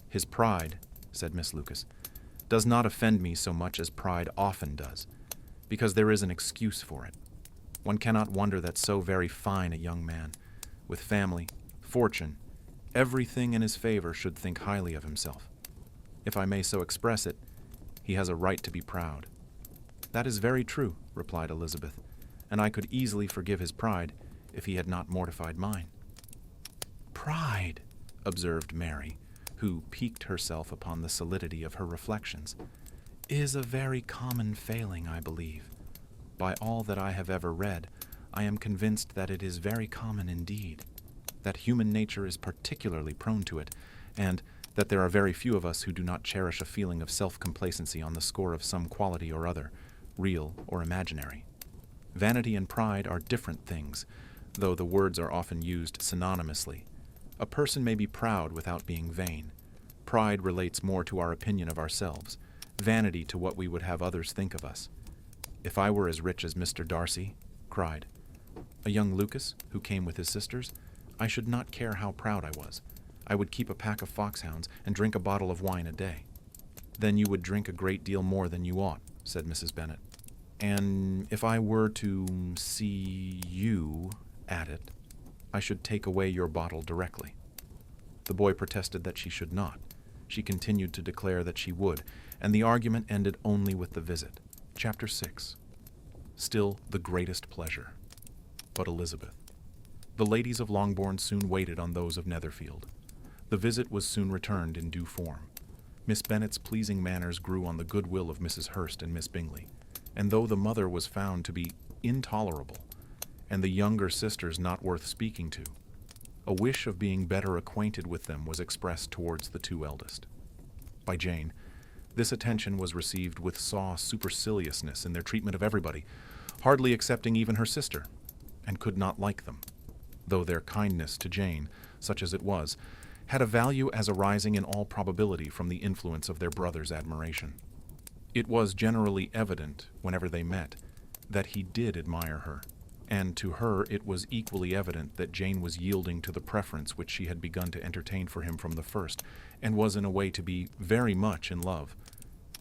A: His pride," said Miss Lucas, "does not offend me so much as pride often does, because there is an excuse for it. One cannot wonder that so very fine a young man, with family, fortune, everything in his favor, should think highly of himself. If I may so express it, he has a right to be proud." "That is very true," replied Elizabeth, and I could easily forgive his pride if he had not mortified mine." "Pride," observed Mary, who piqued herself upon the solidity of her reflections, "is a very common failing, I believe. By all that I have ever read, I am convinced that it is very common indeed, that human nature is particularly prone to it, and that there are very few of us who do not cherish a feeling of self-complacency on the score of some quality or other, real or imaginary. Vanity and pride are different things, though the words are often used synonymously. A person may be proud without being vain. Pride relates more to our opinion of ourselves, vanity to what we would have others think of us. If I were as rich as Mr. Darcy, cried a young Lucas, who came with his sisters, I should not care how proud I was. I would keep a pack of foxhounds and drink a bottle of wine a day." "Then you would drink a great deal more than you ought," said Mrs. Bennet. "And if I were to see you at it, I should take away your bottle directly." The boy protested that she should not. She continued to declare that she would, and the argument ended only with the visit. Chapter 6. Still the greatest pleasure. But Elizabeth. The ladies of Longbourn soon waited on those of Netherfield. The visit was soon returned in due form. Miss Bennet's pleasing manners grew on the goodwill of Mrs. Hurst and Miss Bingley, and though the mother was found to be intolerable, and the younger sisters not worth speaking to, a wish of being better acquainted with them was expressed towards the two eldest. By Jane, this attention was received with superciliousness in their treatment of everybody, hardly excepting even her sister, and could not like them, though their kindness to Jane, such as it was, had a value as arising in all probability from the influence of their brother's admiration. It was generally evident, whenever they met, that he did admire her, and to her it was equally evident that Jane was yielding to the preference which she had begun to entertain for him from the first, and was in a way to be very much in love.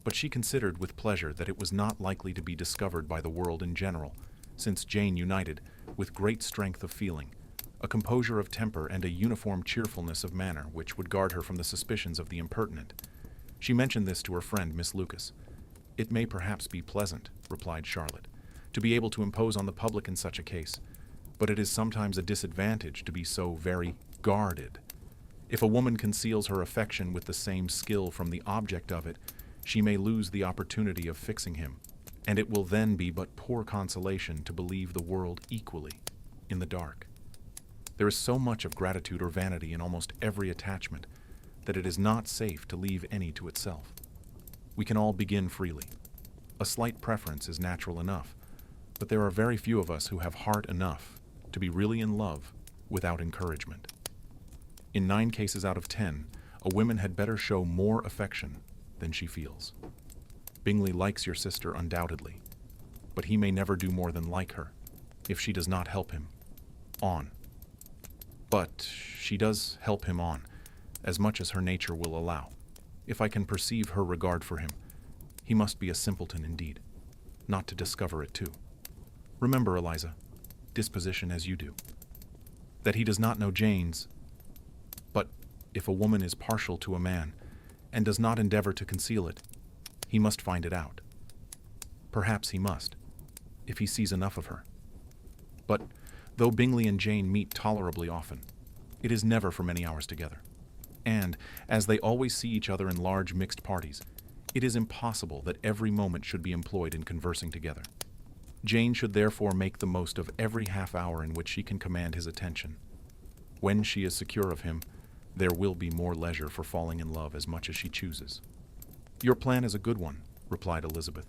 A: But she considered with pleasure that it was not likely to be discovered by the world in general, since Jane united, with great strength of feeling, a composure of temper and a uniform cheerfulness of manner which would guard her from the suspicions of the impertinent. She mentioned this to her friend Miss Lucas. "It may perhaps be pleasant," replied Charlotte, "to be able to impose on the public in such a case, but it is sometimes a disadvantage to be so very guarded. If a woman conceals her affection with the same skill from the object of it, she may lose the opportunity of fixing him, and it will then be but poor consolation to believe the world equally in the dark. There is so much of gratitude or vanity in almost every attachment that it is not safe to leave any to itself. We can all begin freely. A slight preference is natural enough, but there are very few of us who have heart enough to be really in love without encouragement. In 9 cases out of 10, a woman had better show more affection than she feels. Bingley likes your sister undoubtedly, but he may never do more than like her, if she does not help him on. But she does help him on, as much as her nature will allow. If I can perceive her regard for him, he must be a simpleton indeed, not to discover it too. Remember, Eliza, disposition as you do, that he does not know Jane's. But if a woman is partial to a man, and does not endeavor to conceal it, he must find it out. Perhaps he must, if he sees enough of her. But though Bingley and Jane meet tolerably often, it is never for many hours together, and, as they always see each other in large mixed parties, it is impossible that every moment should be employed in conversing together. Jane should therefore make the most of every half hour in which she can command his attention. When she is secure of him, there will be more leisure for falling in love as much as she chooses. Your plan is a good one, replied Elizabeth,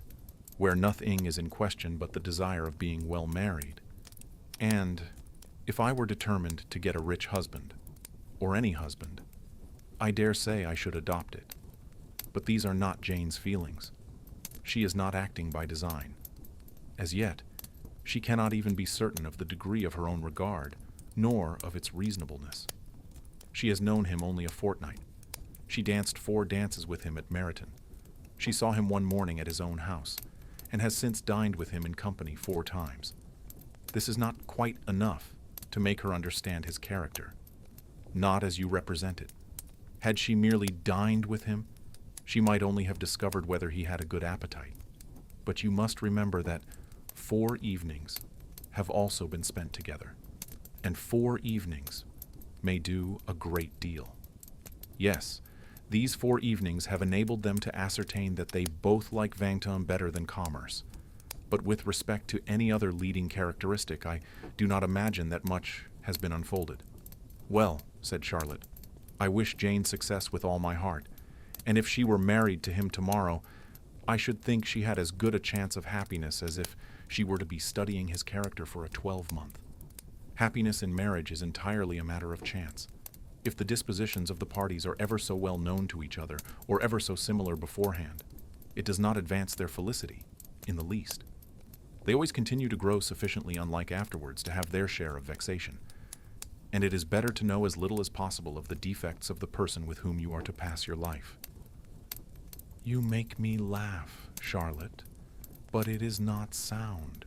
A: where nothing is in question but the desire of being well married. And if I were determined to get a rich husband, or any husband, I dare say I should adopt it. But these are not Jane's feelings. She is not acting by design. As yet, she cannot even be certain of the degree of her own regard, nor of its reasonableness. She has known him only a fortnight. She danced 4 dances with him at Meryton. She saw him one morning at his own house, and has since dined with him in company 4 times. This is not quite enough to make her understand his character, not as you represent it. Had she merely dined with him, she might only have discovered whether he had a good appetite. But you must remember that 4 evenings, have also been spent together, and 4 evenings may do a great deal. Yes, these 4 evenings have enabled them to ascertain that they both like Vington better than commerce. But with respect to any other leading characteristic, I do not imagine that much has been unfolded. Well, said Charlotte, I wish Jane success with all my heart, and if she were married to him tomorrow, I should think she had as good a chance of happiness as if she were to be studying his character for a 12-month. Happiness in marriage is entirely a matter of chance. If the dispositions of the parties are ever so well known to each other, or ever so similar beforehand, it does not advance their felicity in the least. They always continue to grow sufficiently unlike afterwards to have their share of vexation, and it is better to know as little as possible of the defects of the person with whom you are to pass your life. You make me laugh, Charlotte, but it is not sound.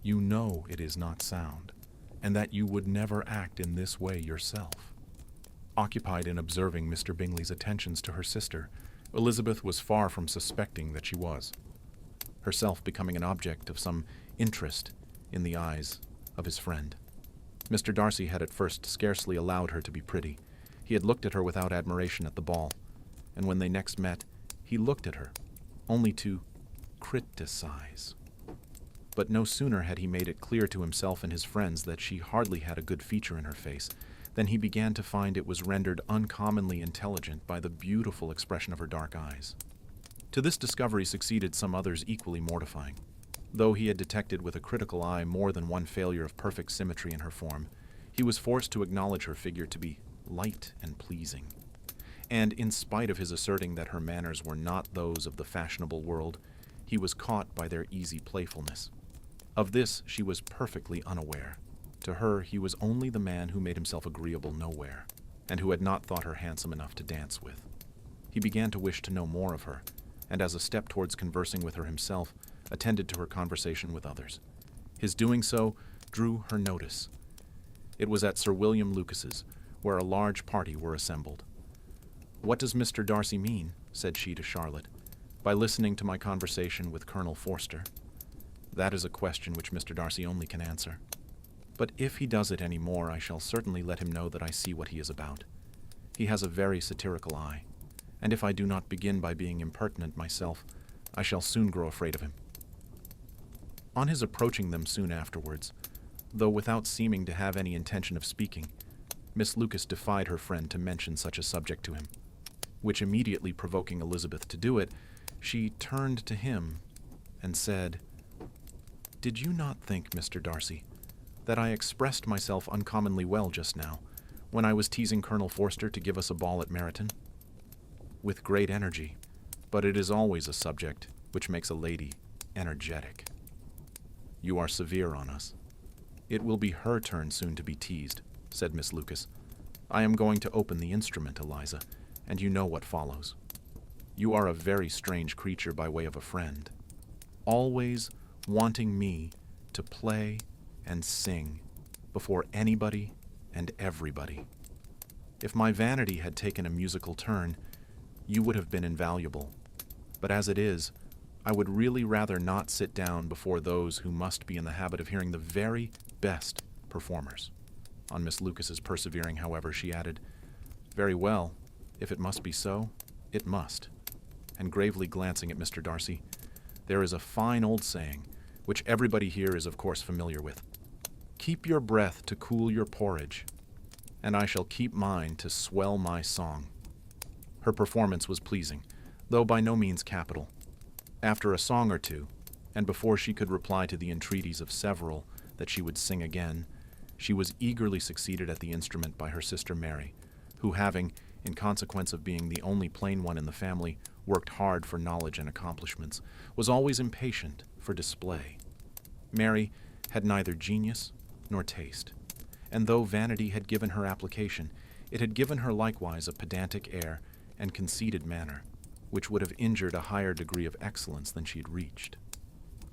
A: You know it is not sound, and that you would never act in this way yourself. Occupied in observing Mr. Bingley's attentions to her sister, Elizabeth was far from suspecting that she was, herself becoming an object of some interest in the eyes of his friend. Mr. Darcy had at first scarcely allowed her to be pretty. He had looked at her without admiration at the ball, and when they next met, he looked at her, only to criticize. But no sooner had he made it clear to himself and his friends that she hardly had a good feature in her face, than he began to find it was rendered uncommonly intelligent by the beautiful expression of her dark eyes. To this discovery succeeded some others equally mortifying. Though he had detected with a critical eye more than one failure of perfect symmetry in her form, he was forced to acknowledge her figure to be light and pleasing. And in spite of his asserting that her manners were not those of the fashionable world, he was caught by their easy playfulness. Of this she was perfectly unaware. To her he was only the man who made himself agreeable nowhere, and who had not thought her handsome enough to dance with. He began to wish to know more of her, and as a step towards conversing with her himself, attended to her conversation with others. His doing so drew her notice. It was at Sir William Lucas's, where a large party were assembled. "What does Mr. Darcy mean," said she to Charlotte, "by listening to my conversation with Colonel Forster?" "That is a question which Mr. Darcy only can answer. But if he does it any more, I shall certainly let him know that I see what he is about. He has a very satirical eye, and if I do not begin by being impertinent myself, I shall soon grow afraid of him." On his approaching them soon afterwards, though without seeming to have any intention of speaking, Miss Lucas defied her friend to mention such a subject to him, which immediately provoking Elizabeth to do it, she turned to him and said, "Did you not think, Mr. Darcy, that I expressed myself uncommonly well just now, when I was teasing Colonel Forster to give us a ball at Meryton?" "With great energy, but it is always a subject which makes a lady energetic." "You are severe on us. It will be her turn soon to be teased," said Miss Lucas. "I am going to open the instrument, Eliza, and you know what follows. You are a very strange creature by way of a friend, always wanting me to play and sing before anybody and everybody. If my vanity had taken a musical turn, you would have been invaluable. But as it is, I would really rather not sit down before those who must be in the habit of hearing the very best performers." On Miss Lucas's persevering, however, she added, "Very well, if it must be so, it must." And gravely glancing at Mr. Darcy, "There is a fine old saying, which everybody here is of course familiar with. Keep your breath to cool your porridge, and I shall keep mine to swell my song." Her performance was pleasing, though by no means capital. After a song or two, and before she could reply to the entreaties of several that she would sing again, she was eagerly succeeded at the instrument by her sister Mary, who having, in consequence of being the only plain one in the family, worked hard for knowledge and accomplishments, was always impatient for display. Mary had neither genius nor taste, and though vanity had given her application, it had given her likewise a pedantic air and conceited manner, which would have injured a higher degree of excellence than she had reached.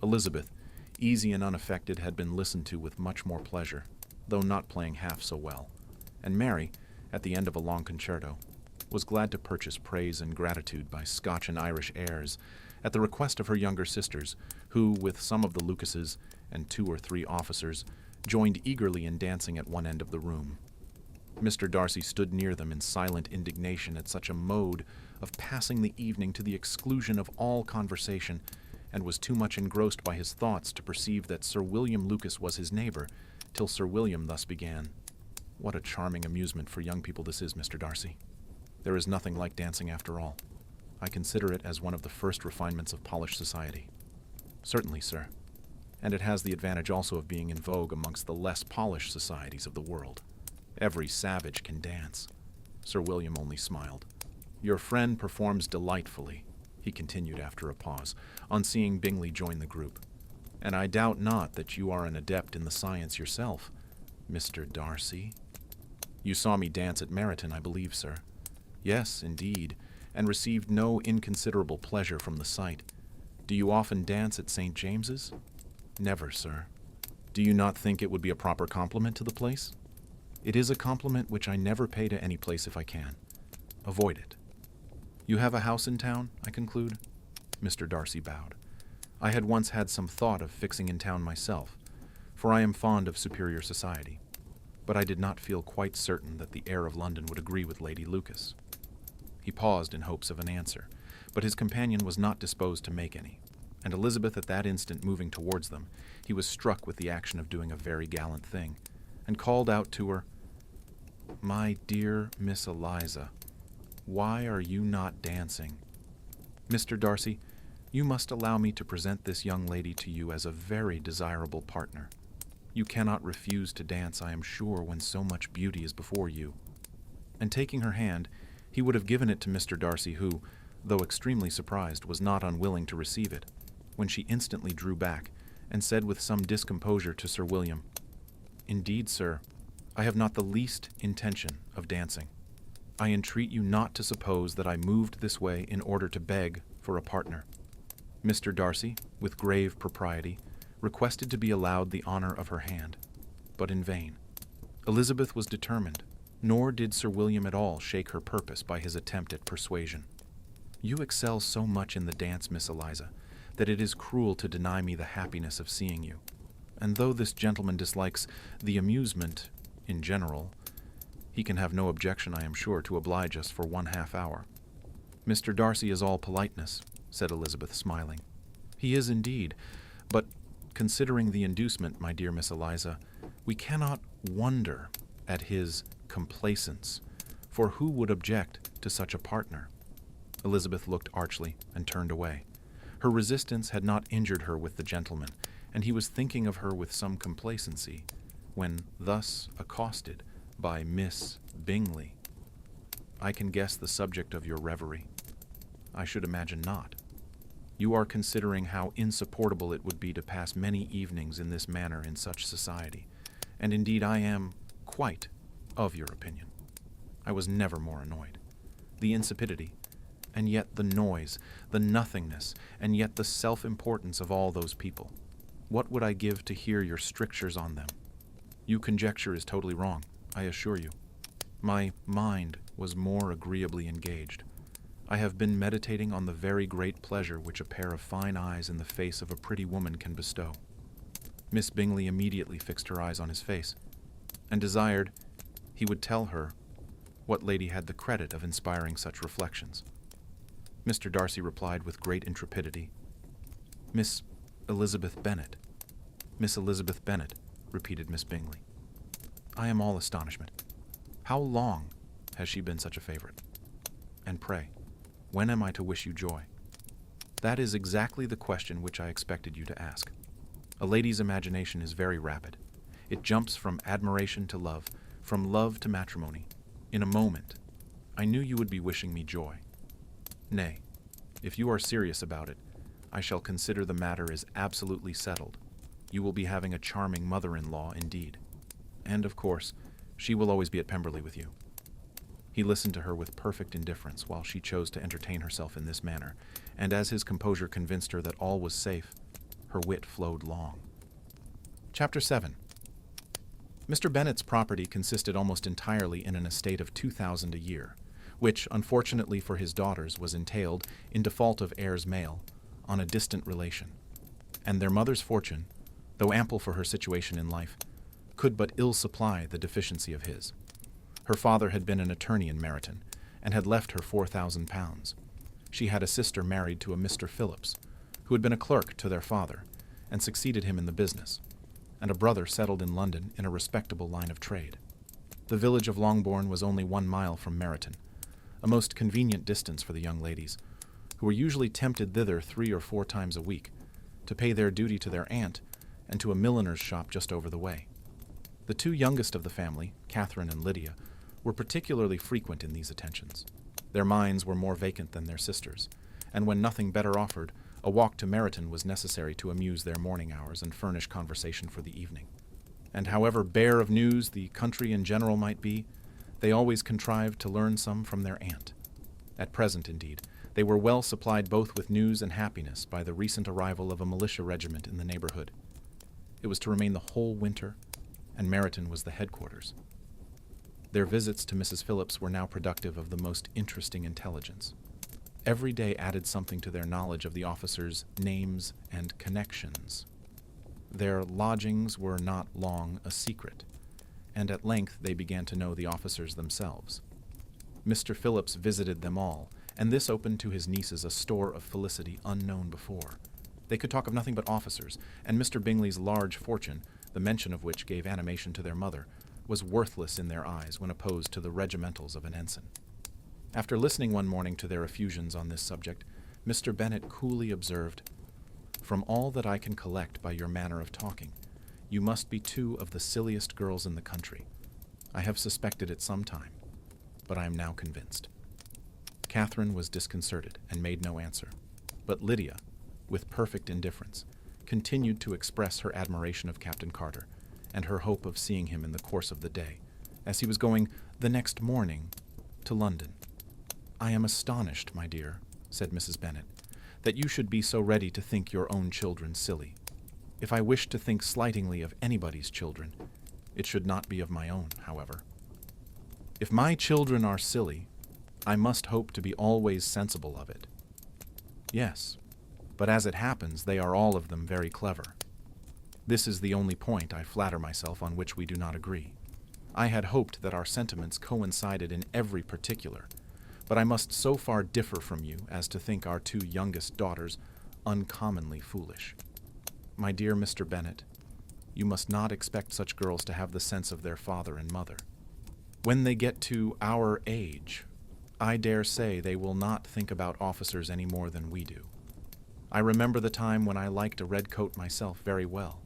A: Elizabeth, easy and unaffected, had been listened to with much more pleasure, though not playing half so well, and Mary, at the end of a long concerto, was glad to purchase praise and gratitude by Scotch and Irish airs, at the request of her younger sisters, who, with some of the Lucases and 2 or 3 officers, joined eagerly in dancing at one end of the room. Mr. Darcy stood near them in silent indignation at such a mode of passing the evening to the exclusion of all conversation, and was too much engrossed by his thoughts to perceive that Sir William Lucas was his neighbor, till Sir William thus began. "What a charming amusement for young people this is, Mr. Darcy. There is nothing like dancing after all. I consider it as one of the first refinements of polished society." "Certainly, sir. And it has the advantage also of being in vogue amongst the less polished societies of the world. Every savage can dance." Sir William only smiled. "Your friend performs delightfully," he continued after a pause, on seeing Bingley join the group. "And I doubt not that you are an adept in the science yourself, Mr. Darcy." "You saw me dance at Meryton, I believe, sir." "Yes, indeed, and received no inconsiderable pleasure from the sight. Do you often dance at St. James's?" "Never, sir." "Do you not think it would be a proper compliment to the place?" "It is a compliment which I never pay to any place if I can. Avoid it." "You have a house in town, I conclude?" Mr. Darcy bowed. "I had once had some thought of fixing in town myself, for I am fond of superior society, but I did not feel quite certain that the air of London would agree with Lady Lucas." He paused in hopes of an answer, but his companion was not disposed to make any, and Elizabeth at that instant moving towards them, he was struck with the action of doing a very gallant thing, and called out to her, "My dear Miss Eliza, why are you not dancing? Mr. Darcy, you must allow me to present this young lady to you as a very desirable partner. You cannot refuse to dance, I am sure, when so much beauty is before you." And taking her hand, he would have given it to Mr. Darcy, who, though extremely surprised, was not unwilling to receive it, when she instantly drew back, and said with some discomposure to Sir William, "Indeed, sir, I have not the least intention of dancing. I entreat you not to suppose that I moved this way in order to beg for a partner." Mr. Darcy, with grave propriety, requested to be allowed the honor of her hand, but in vain. Elizabeth was determined, nor did Sir William at all shake her purpose by his attempt at persuasion. "You excel so much in the dance, Miss Eliza, that it is cruel to deny me the happiness of seeing you. And though this gentleman dislikes the amusement in general, he can have no objection, I am sure, to oblige us for 1/2 hour." "Mr. Darcy is all politeness," said Elizabeth, smiling. "He is indeed, but considering the inducement, my dear Miss Eliza, we cannot wonder at his complaisance, for who would object to such a partner?" Elizabeth looked archly and turned away. Her resistance had not injured her with the gentleman, and he was thinking of her with some complacency, when thus accosted by Miss Bingley. "I can guess the subject of your reverie." "I should imagine not. You are considering how insupportable it would be to pass many evenings in this manner in such society, and indeed I am quite of your opinion. I was never more annoyed. The insipidity, and yet the noise, the nothingness, and yet the self-importance of all those people. What would I give to hear your strictures on them? Your conjecture is totally wrong, I assure you. My mind was more agreeably engaged. I have been meditating on the very great pleasure which a pair of fine eyes in the face of a pretty woman can bestow." Miss Bingley immediately fixed her eyes on his face, and desired he would tell her what lady had the credit of inspiring such reflections. Mr. Darcy replied with great intrepidity, "Miss Elizabeth Bennet." "Miss Elizabeth Bennet," repeated Miss Bingley. "I am all astonishment. How long has she been such a favorite? And pray, when am I to wish you joy?" "That is exactly the question which I expected you to ask. A lady's imagination is very rapid. It jumps from admiration to love, from love to matrimony. In a moment, I knew you would be wishing me joy. Nay, if you are serious about it, I shall consider the matter as absolutely settled. You will be having a charming mother-in-law indeed. And, of course, she will always be at Pemberley with you." He listened to her with perfect indifference while she chose to entertain herself in this manner, and as his composure convinced her that all was safe, her wit flowed long. Chapter 7. Mr. Bennet's property consisted almost entirely in an estate of 2,000 a year, which, unfortunately for his daughters, was entailed, in default of heirs male, on a distant relation, and their mother's fortune, though ample for her situation in life, could but ill supply the deficiency of his. Her father had been an attorney in Meryton, and had left her £4,000. She had a sister married to a Mr. Phillips, who had been a clerk to their father, and succeeded him in the business, and a brother settled in London in a respectable line of trade. The village of Longbourn was only 1 mile from Meryton, a most convenient distance for the young ladies, who were usually tempted thither 3 or 4 times a week, to pay their duty to their aunt and to a milliner's shop just over the way. The 2 youngest of the family, Catherine and Lydia, were particularly frequent in these attentions. Their minds were more vacant than their sisters', and when nothing better offered, a walk to Meryton was necessary to amuse their morning hours and furnish conversation for the evening. And however bare of news the country in general might be, they always contrived to learn some from their aunt. At present, indeed, they were well supplied both with news and happiness by the recent arrival of a militia regiment in the neighborhood. It was to remain the whole winter, and Meryton was the headquarters. Their visits to Mrs. Phillips were now productive of the most interesting intelligence. Every day added something to their knowledge of the officers' names and connections. Their lodgings were not long a secret, and at length they began to know the officers themselves. Mr. Phillips visited them all, and this opened to his nieces a store of felicity unknown before. They could talk of nothing but officers, and Mr. Bingley's large fortune, the mention of which gave animation to their mother, was worthless in their eyes when opposed to the regimentals of an ensign. After listening one morning to their effusions on this subject, Mr. Bennet coolly observed, "From all that I can collect by your manner of talking, you must be 2 of the silliest girls in the country. I have suspected it some time, but I am now convinced." Catherine was disconcerted and made no answer, but Lydia, with perfect indifference, continued to express her admiration of Captain Carter, and her hope of seeing him in the course of the day, as he was going the next morning to London. "I am astonished, my dear," said Mrs. Bennet, "that you should be so ready to think your own children silly. If I wished to think slightingly of anybody's children, it should not be of my own, however. If my children are silly, I must hope to be always sensible of it. Yes, but as it happens, they are all of them very clever. This is the only point, I flatter myself, on which we do not agree. I had hoped that our sentiments coincided in every particular, but I must so far differ from you as to think our 2 youngest daughters uncommonly foolish. My dear Mr. Bennet, you must not expect such girls to have the sense of their father and mother. When they get to our age, I dare say they will not think about officers any more than we do. I remember the time when I liked a red coat myself very well,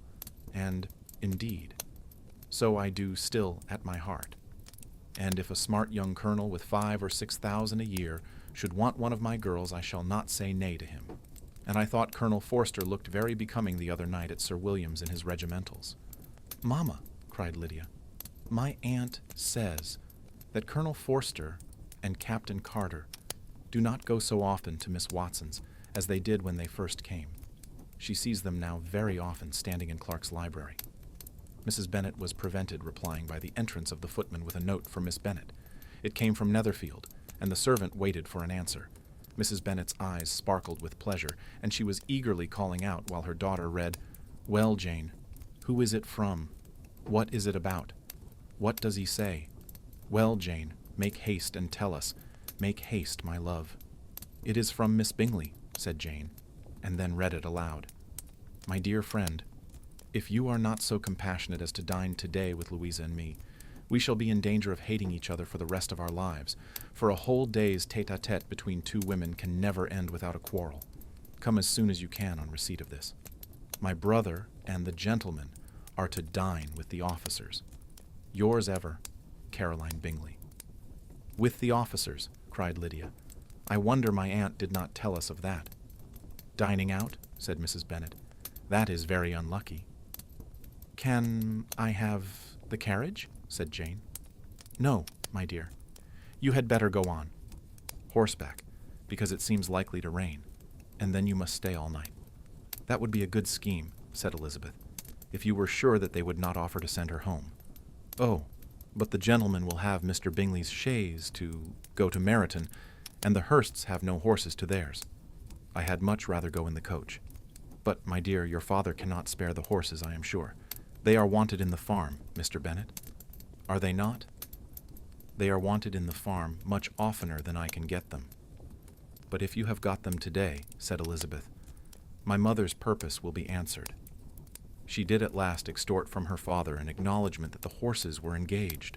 A: and, indeed, so I do still at my heart. And if a smart young colonel with 5 or 6,000 a year should want one of my girls, I shall not say nay to him. And I thought Colonel Forster looked very becoming the other night at Sir William's in his regimentals." "Mamma," cried Lydia, "my aunt says that Colonel Forster and Captain Carter do not go so often to Miss Watson's as they did when they first came. She sees them now very often standing in Clark's library." Mrs. Bennet was prevented replying by the entrance of the footman with a note for Miss Bennet. It came from Netherfield, and the servant waited for an answer. Mrs. Bennet's eyes sparkled with pleasure, and she was eagerly calling out while her daughter read, "Well, Jane, who is it from? What is it about? What does he say? Well, Jane, make haste and tell us. Make haste, my love." "It is from Miss Bingley," said Jane, and then read it aloud. "My dear friend, if you are not so compassionate as to dine today with Louisa and me, we shall be in danger of hating each other for the rest of our lives, for a whole day's tete-a-tete between 2 women can never end without a quarrel. Come as soon as you can on receipt of this. My brother and the gentleman are to dine with the officers. Yours ever, Caroline Bingley." "With the officers," cried Lydia. "I wonder my aunt did not tell us of that." "Dining out?" said Mrs. Bennet. "That is very unlucky." "Can I have the carriage?" said Jane. "No, my dear. You had better go on. Horseback, because it seems likely to rain, and then you must stay all night." "That would be a good scheme," said Elizabeth, "if you were sure that they would not offer to send her home." "Oh, but the gentleman will have Mr. Bingley's chaise to go to Meryton, and the Hursts have no horses to theirs." I had much rather go in the coach. But, my dear, your father cannot spare the horses, I am sure. They are wanted in the farm, Mr. Bennet. Are they not? They are wanted in the farm much oftener than I can get them. But if you have got them today, said Elizabeth, my mother's purpose will be answered. She did at last extort from her father an acknowledgment that the horses were engaged.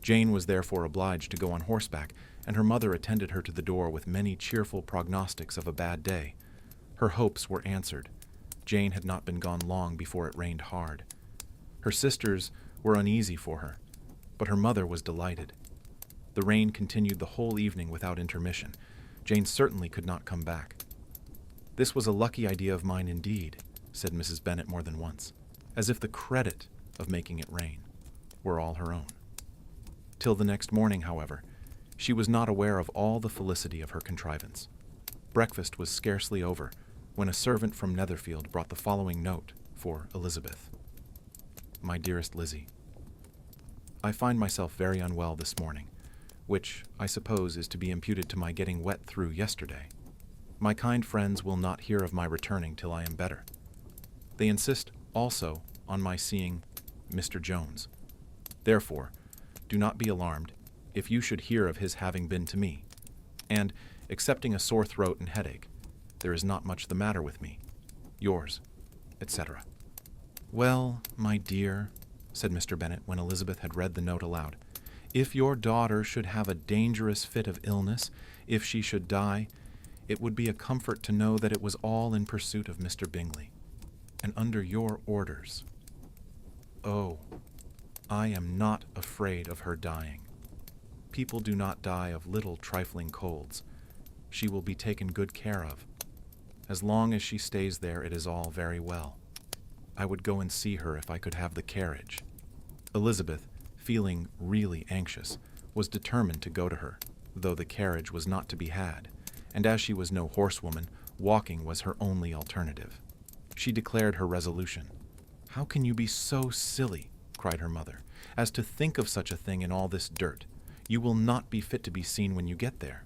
A: Jane was therefore obliged to go on horseback, and her mother attended her to the door with many cheerful prognostics of a bad day. Her hopes were answered. Jane had not been gone long before it rained hard. Her sisters were uneasy for her, but her mother was delighted. The rain continued the whole evening without intermission. Jane certainly could not come back. This was a lucky idea of mine indeed, said Mrs. Bennet more than once, as if the credit of making it rain were all her own. Till the next morning, however, she was not aware of all the felicity of her contrivance. Breakfast was scarcely over when a servant from Netherfield brought the following note for Elizabeth. My dearest Lizzie, I find myself very unwell this morning, which I suppose is to be imputed to my getting wet through yesterday. My kind friends will not hear of my returning till I am better. They insist also on my seeing Mr. Jones. Therefore, do not be alarmed if you should hear of his having been to me, and, excepting a sore throat and headache, there is not much the matter with me. Yours, etc. Well, my dear, said Mr. Bennet when Elizabeth had read the note aloud, if your daughter should have a dangerous fit of illness, if she should die, it would be a comfort to know that it was all in pursuit of Mr. Bingley, and under your orders. Oh, I am not afraid of her dying. People do not die of little trifling colds. She will be taken good care of. As long as she stays there, it is all very well. I would go and see her if I could have the carriage. Elizabeth, feeling really anxious, was determined to go to her, though the carriage was not to be had, and as she was no horsewoman, walking was her only alternative. She declared her resolution. How can you be so silly, cried her mother, as to think of such a thing in all this dirt? You will not be fit to be seen when you get there.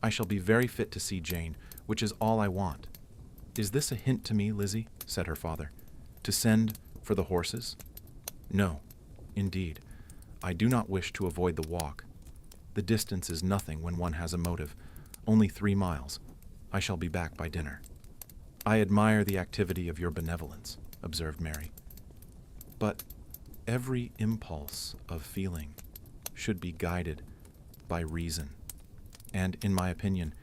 A: I shall be very fit to see Jane, which is all I want. Is this a hint to me, Lizzie? Said her father. To send for the horses? No, indeed. I do not wish to avoid the walk. The distance is nothing when one has a motive. Only 3 miles. I shall be back by dinner. I admire the activity of your benevolence, observed Mary. But every impulse of feeling should be guided by reason, and, in my opinion,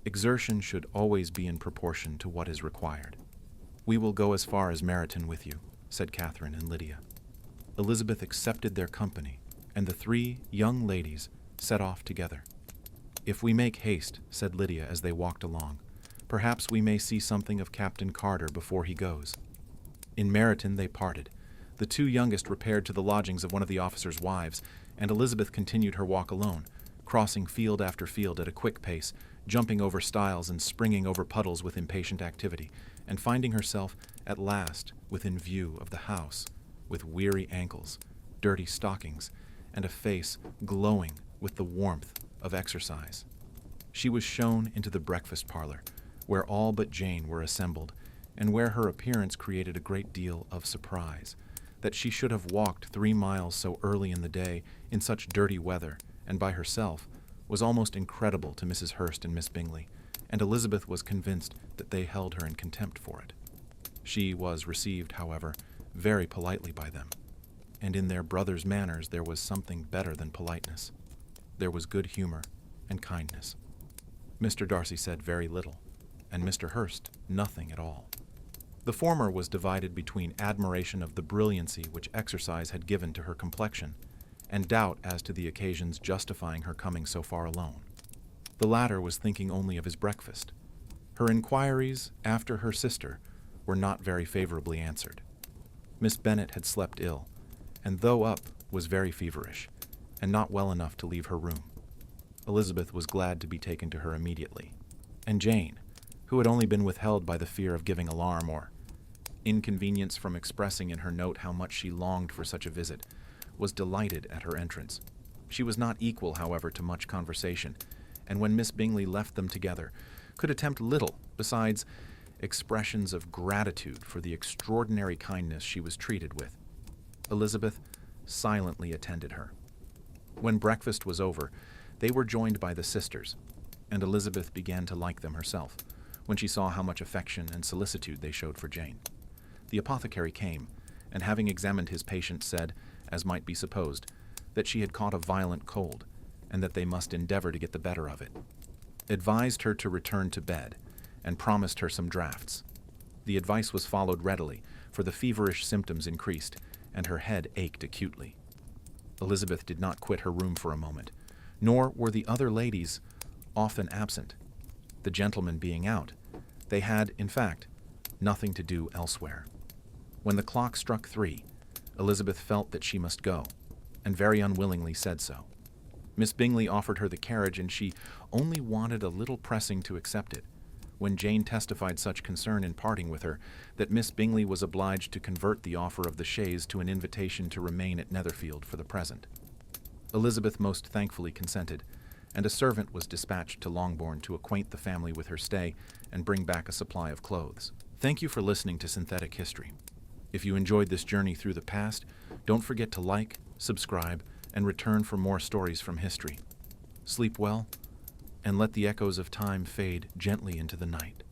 A: exertion should always be in proportion to what is required. We will go as far as Meryton with you, said Catherine and Lydia. Elizabeth accepted their company, and the 3 young ladies set off together. If we make haste, said Lydia as they walked along, perhaps we may see something of Captain Carter before he goes. In Meryton they parted. The 2 youngest repaired to the lodgings of one of the officers' wives, and Elizabeth continued her walk alone, crossing field after field at a quick pace, jumping over stiles and springing over puddles with impatient activity, and finding herself at last within view of the house, with weary ankles, dirty stockings, and a face glowing with the warmth of exercise. She was shown into the breakfast parlor, where all but Jane were assembled, and where her appearance created a great deal of surprise. That she should have walked 3 miles so early in the day, in such dirty weather, and by herself, was almost incredible to Mrs. Hurst and Miss Bingley, and Elizabeth was convinced that they held her in contempt for it. She was received, however, very politely by them, and in their brother's manners there was something better than politeness. There was good humor and kindness. Mr. Darcy said very little, and Mr. Hurst nothing at all. The former was divided between admiration of the brilliancy which exercise had given to her complexion, and doubt as to the occasions justifying her coming so far alone. The latter was thinking only of his breakfast. Her inquiries after her sister were not very favorably answered. Miss Bennet had slept ill, and though up, was very feverish, and not well enough to leave her room. Elizabeth was glad to be taken to her immediately, and Jane, who had only been withheld by the fear of giving alarm or inconvenience from expressing in her note how much she longed for such a visit, was delighted at her entrance. She was not equal, however, to much conversation, and when Miss Bingley left them together, could attempt little besides expressions of gratitude for the extraordinary kindness she was treated with. Elizabeth silently attended her. When breakfast was over, they were joined by the sisters, and Elizabeth began to like them herself when she saw how much affection and solicitude they showed for Jane. The apothecary came, and having examined his patient said, as might be supposed, that she had caught a violent cold, and that they must endeavor to get the better of it, advised her to return to bed, and promised her some draughts. The advice was followed readily, for the feverish symptoms increased, and her head ached acutely. Elizabeth did not quit her room for a moment, nor were the other ladies often absent. The gentlemen being out, they had, in fact, nothing to do elsewhere. When the clock struck 3, Elizabeth felt that she must go, and very unwillingly said so. Miss Bingley offered her the carriage, and she only wanted a little pressing to accept it, when Jane testified such concern in parting with her that Miss Bingley was obliged to convert the offer of the chaise to an invitation to remain at Netherfield for the present. Elizabeth most thankfully consented, and a servant was dispatched to Longbourn to acquaint the family with her stay and bring back a supply of clothes. Thank you for listening to Synthetic History. If you enjoyed this journey through the past, don't forget to like, subscribe, and return for more stories from history. Sleep well, and let the echoes of time fade gently into the night.